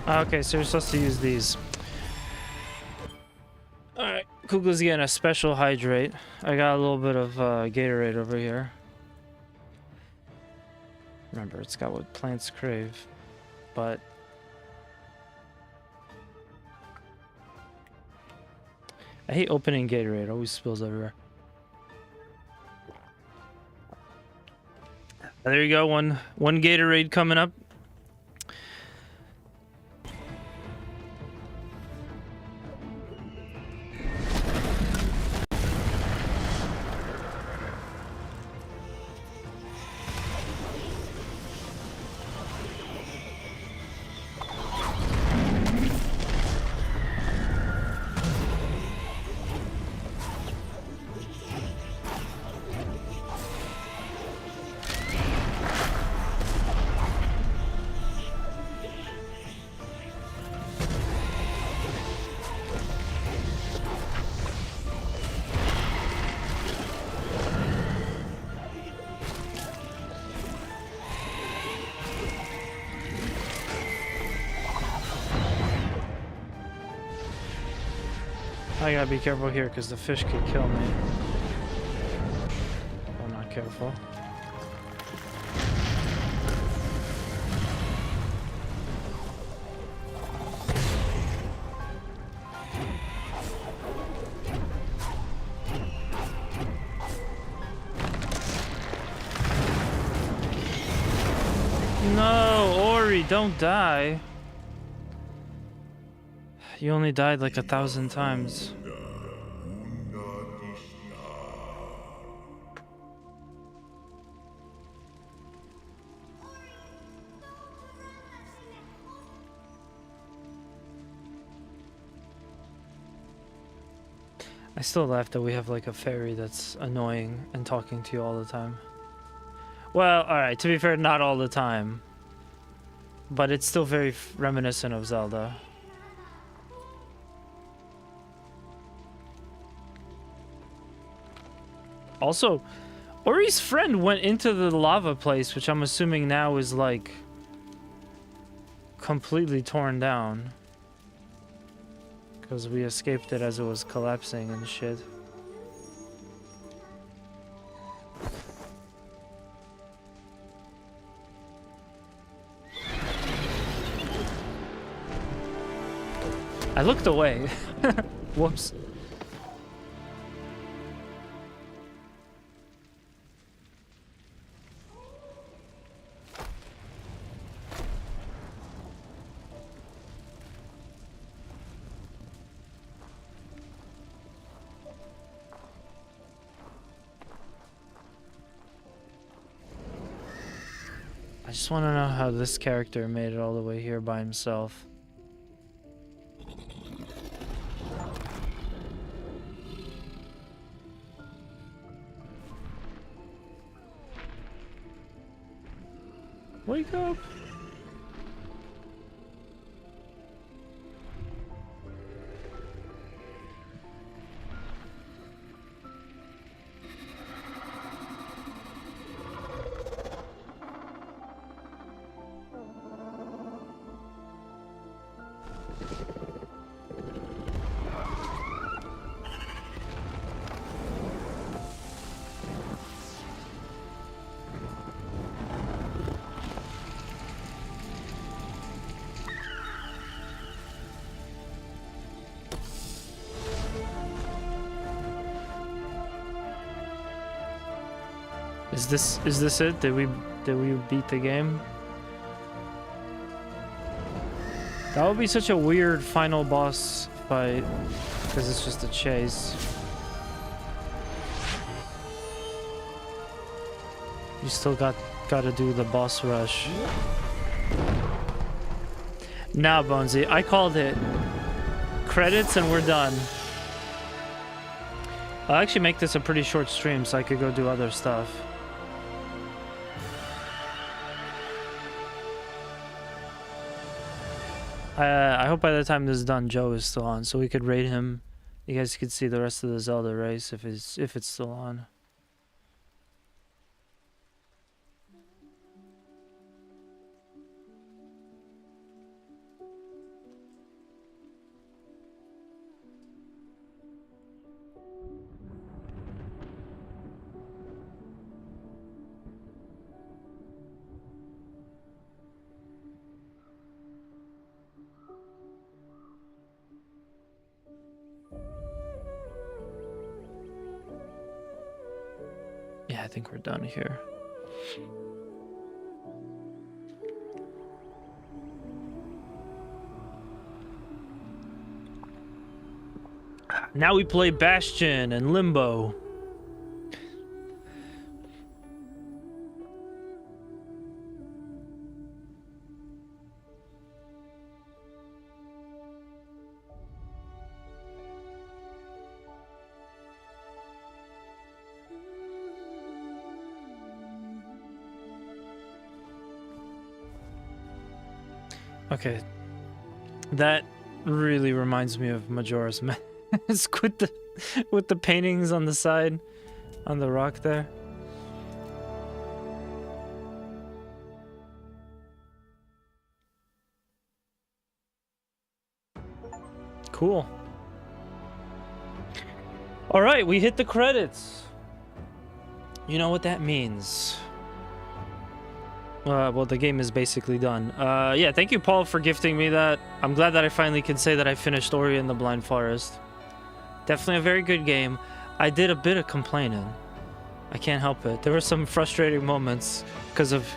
Okay, so you're supposed to use these. Alright, Kugla's getting a special hydrate. I got a little bit of Gatorade over here. Remember, it's got what plants crave, but I hate opening Gatorade. It always spills everywhere. There you go, one Gatorade coming up. I gotta be careful here because the fish could kill me. I'm not careful. No, Ori, don't die. You only died like 1,000 times. I still laugh that we have like a fairy that's annoying and talking to you all the time. Well, alright, to be fair, not all the time. But it's still very reminiscent of Zelda. Also, Ori's friend went into the lava place, which I'm assuming now is like completely torn down. Because we escaped it as it was collapsing and shit. I looked away. Whoops. I just want to know how this character made it all the way here by himself. Wake up! Is this it? Did we beat the game? That would be such a weird final boss fight because it's just a chase. You still gotta do the boss rush. Nah, Bonesy, I called it. Credits and we're done. I'll actually make this a pretty short stream so I could go do other stuff. I hope by the time this is done, Joe is still on, so we could raid him. You guys could see the rest of the Zelda race if it's still on. Yeah, I think we're done here. Now we play Bastion and Limbo. Okay, that really reminds me of Majora's Mask with the paintings on the side, on the rock there. Cool. All right, we hit the credits. You know what that means. Well, the game is basically done. Yeah, thank you, Paul, for gifting me that. I'm glad that I finally can say that I finished Ori and the Blind Forest. Definitely a very good game. I did a bit of complaining. I can't help it. There were some frustrating moments because of,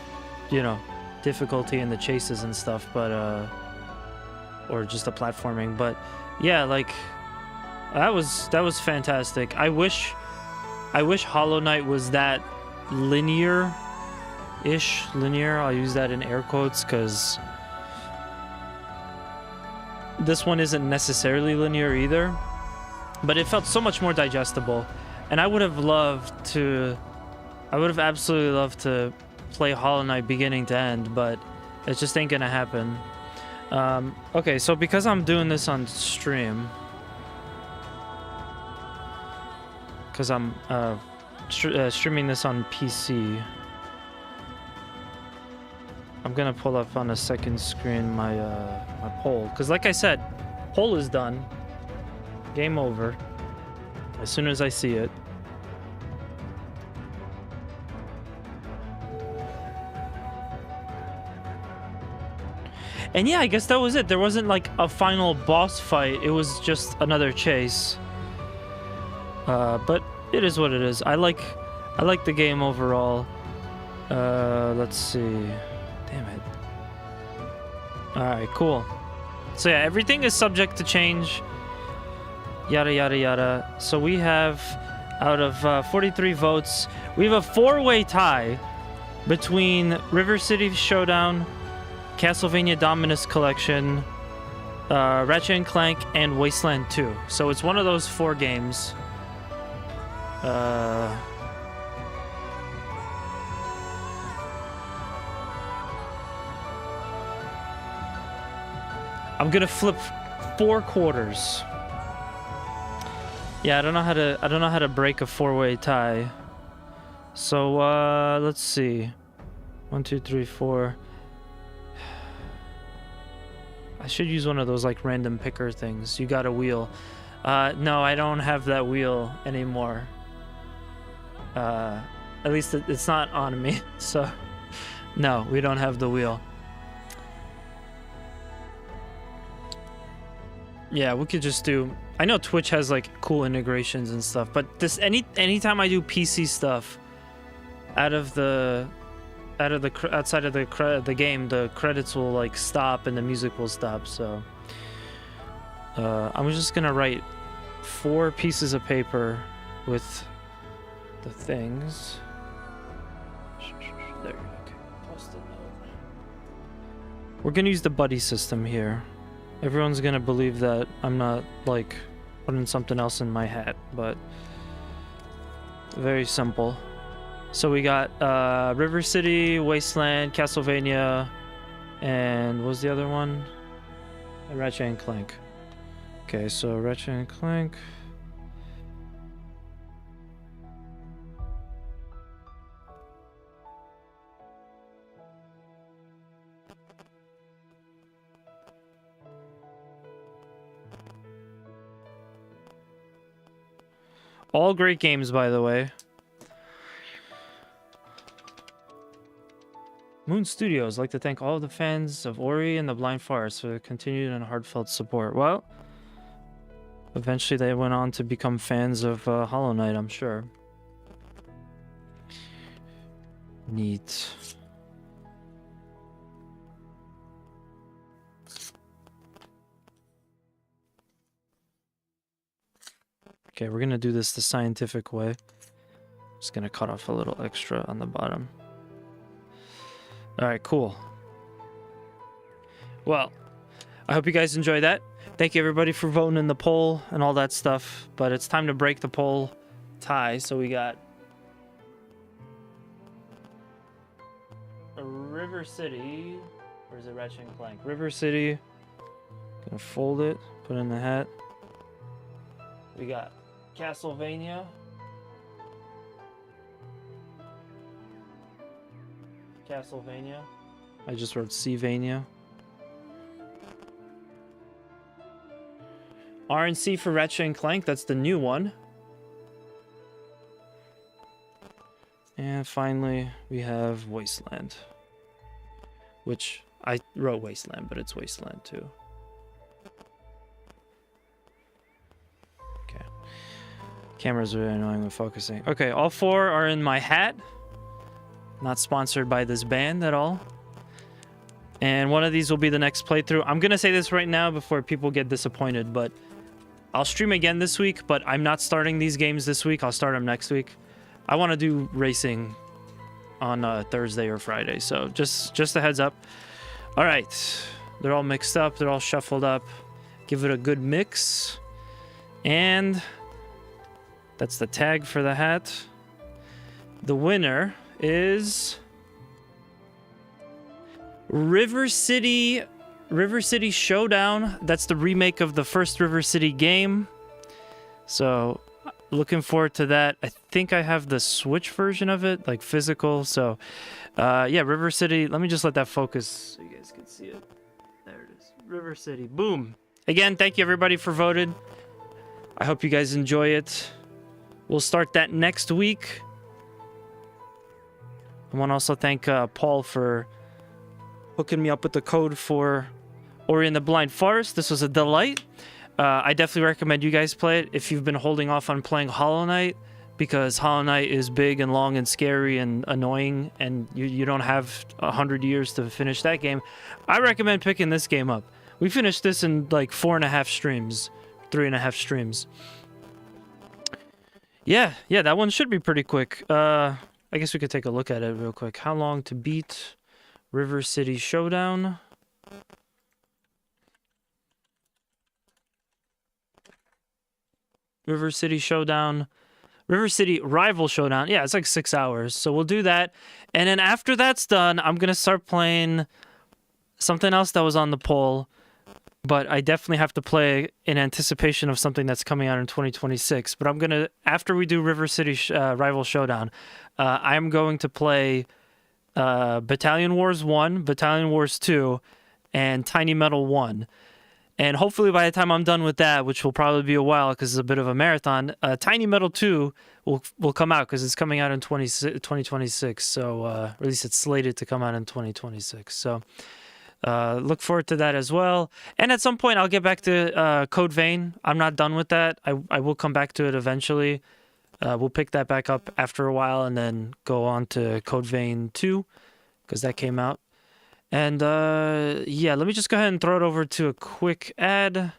you know, difficulty in the chases and stuff, but, or just the platforming. But, yeah, like, that was fantastic. I wish Hollow Knight was that linear, I'll use that in air quotes because this one isn't necessarily linear either, but it felt so much more digestible. And I would have loved to I would have absolutely loved to play Hollow Knight beginning to end, but it just ain't gonna happen. Okay, so because I'm doing this on stream, because I'm streaming this on PC, I'm gonna pull up on a second screen my my poll, because like I said, poll is done. Game over. As soon as I see it. And yeah, I guess that was it. There wasn't like a final boss fight. It was just another chase. But it is what it is. I like the game overall. Let's see. Damn it. Alright, cool. So yeah, everything is subject to change. Yada yada yada. So we have, out of 43 votes, we have a 4-way tie between River City Showdown, Castlevania Dominus Collection, Ratchet & Clank, and Wasteland 2. So it's one of those 4 games. I'm gonna flip 4 quarters. Yeah, I don't know how to break a 4-way tie. So let's see. 1, 2, 3, 4. I should use one of those like random picker things. You got a wheel. No, I don't have that wheel anymore. At least it's not on me. So no, we don't have the wheel. Yeah, we could just do... I know Twitch has like cool integrations and stuff, but this anytime I do PC stuff outside of the game, the credits will like stop and the music will stop. So I'm just gonna write 4 pieces of paper with the things. There, okay. Post-it note. We're gonna use the buddy system here. Everyone's gonna believe that I'm not like putting something else in my hat, but very simple. So we got River City, Wasteland, Castlevania, and what was the other one? And Ratchet & Clank. Okay, so Ratchet & Clank. All great games, by the way. Moon Studios like to thank all of the fans of Ori and the Blind Forest for their continued and heartfelt support. Well, eventually they went on to become fans of Hollow Knight, I'm sure. Neat. Okay, we're gonna do this the scientific way. Just gonna cut off a little extra on the bottom. Alright, cool. Well, I hope you guys enjoyed that. Thank you everybody for voting in the poll and all that stuff. But it's time to break the poll tie. So we got River City. Or is it Ratchet & Clank? River City. Gonna fold it, put it in the hat. We got Castlevania. Castlevania. I just wrote C-Vania. RNC for Ratchet & Clank. That's the new one. And finally, we have Wasteland. Which, I wrote Wasteland, but it's Wasteland 2. Okay. Camera's really annoying with focusing. Okay, all 4 are in my hat. Not sponsored by this band at all. And one of these will be the next playthrough. I'm going to say this right now before people get disappointed, but I'll stream again this week, but I'm not starting these games this week. I'll start them next week. I want to do racing on Thursday or Friday, so just a heads up. All right. They're all mixed up. They're all shuffled up. Give it a good mix. And that's the tag for the hat. The winner is River City Showdown. That's the remake of the first River City game. So looking forward to that. I think I have the Switch version of it, like physical. So yeah, River City. Let me just let that focus so you guys can see it. There it is. River City. Boom. Again, thank you everybody for voting. I hope you guys enjoy it. We'll start that next week. I want to also thank Paul for hooking me up with the code for Ori and the Blind Forest. This was a delight. I definitely recommend you guys play it if you've been holding off on playing Hollow Knight, because Hollow Knight is big and long and scary and annoying, and you don't have 100 years to finish that game. I recommend picking this game up. We finished this in like 4.5 streams, 3.5 streams. Yeah, that one should be pretty quick. I guess we could take a look at it real quick. How long to beat River City Showdown? River City Showdown. River City Rival Showdown. Yeah, it's like 6 hours. So we'll do that. And then after that's done, I'm going to start playing something else that was on the poll. But I definitely have to play in anticipation of something that's coming out in 2026. But I'm going to, after we do River City Rival Showdown, I'm going to play Battalion Wars 1, Battalion Wars 2, and Tiny Metal 1. And hopefully by the time I'm done with that, which will probably be a while because it's a bit of a marathon, Tiny Metal 2 will come out because it's coming out in 2026. So at least it's slated to come out in 2026. So look forward to that as well. And at some point, I'll get back to Code Vein. I'm not done with that. I will come back to it eventually. We'll pick that back up after a while and then go on to Code Vein 2 because that came out. And yeah, let me just go ahead and throw it over to a quick ad.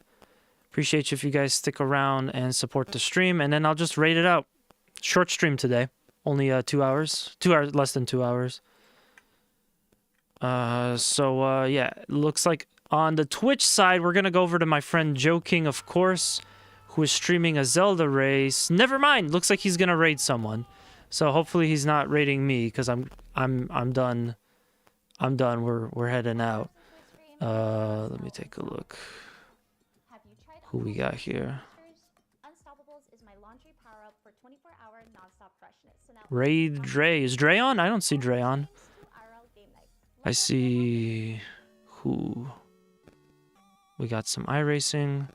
Appreciate you if you guys stick around and support the stream. And then I'll just rate it out. Short stream today. Only 2 hours. 2 hours, less than 2 hours. So yeah, looks like on the Twitch side, we're going to go over to my friend Joe King, of course, who is streaming a Zelda race. Never mind. Looks like he's going to raid someone. So hopefully he's not raiding me because I'm done. I'm done. We're heading out. Let me take a look. Who we got here? Raid Dre. Is Dre on? I don't see Dre on. I see who. We got some iRacing.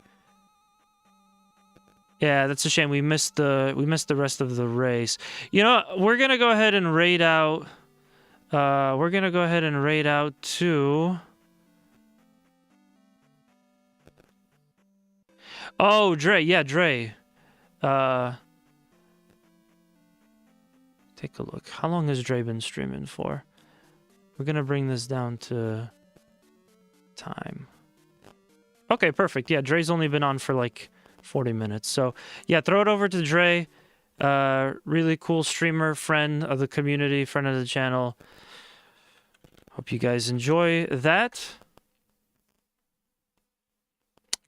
Yeah, that's a shame. We missed the rest of the race. You know, we're gonna go ahead and raid out. We're gonna go ahead and raid out to. Oh, Dre. Yeah, Dre. Take a look. How long has Dre been streaming for? We're gonna bring this down to time. Okay, perfect. Yeah, Dre's only been on for like 40 minutes. So yeah, throw it over to Dre. Really cool streamer, friend of the community, friend of the channel. Hope you guys enjoy that.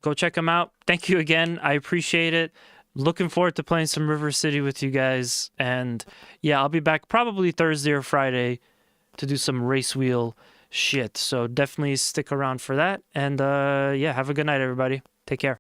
Go check him out. Thank you again. I appreciate it. Looking forward to playing some River City with you guys. And yeah, I'll be back probably Thursday or Friday to do some race wheel shit. So definitely stick around for that. And yeah, have a good night, everybody. Take care.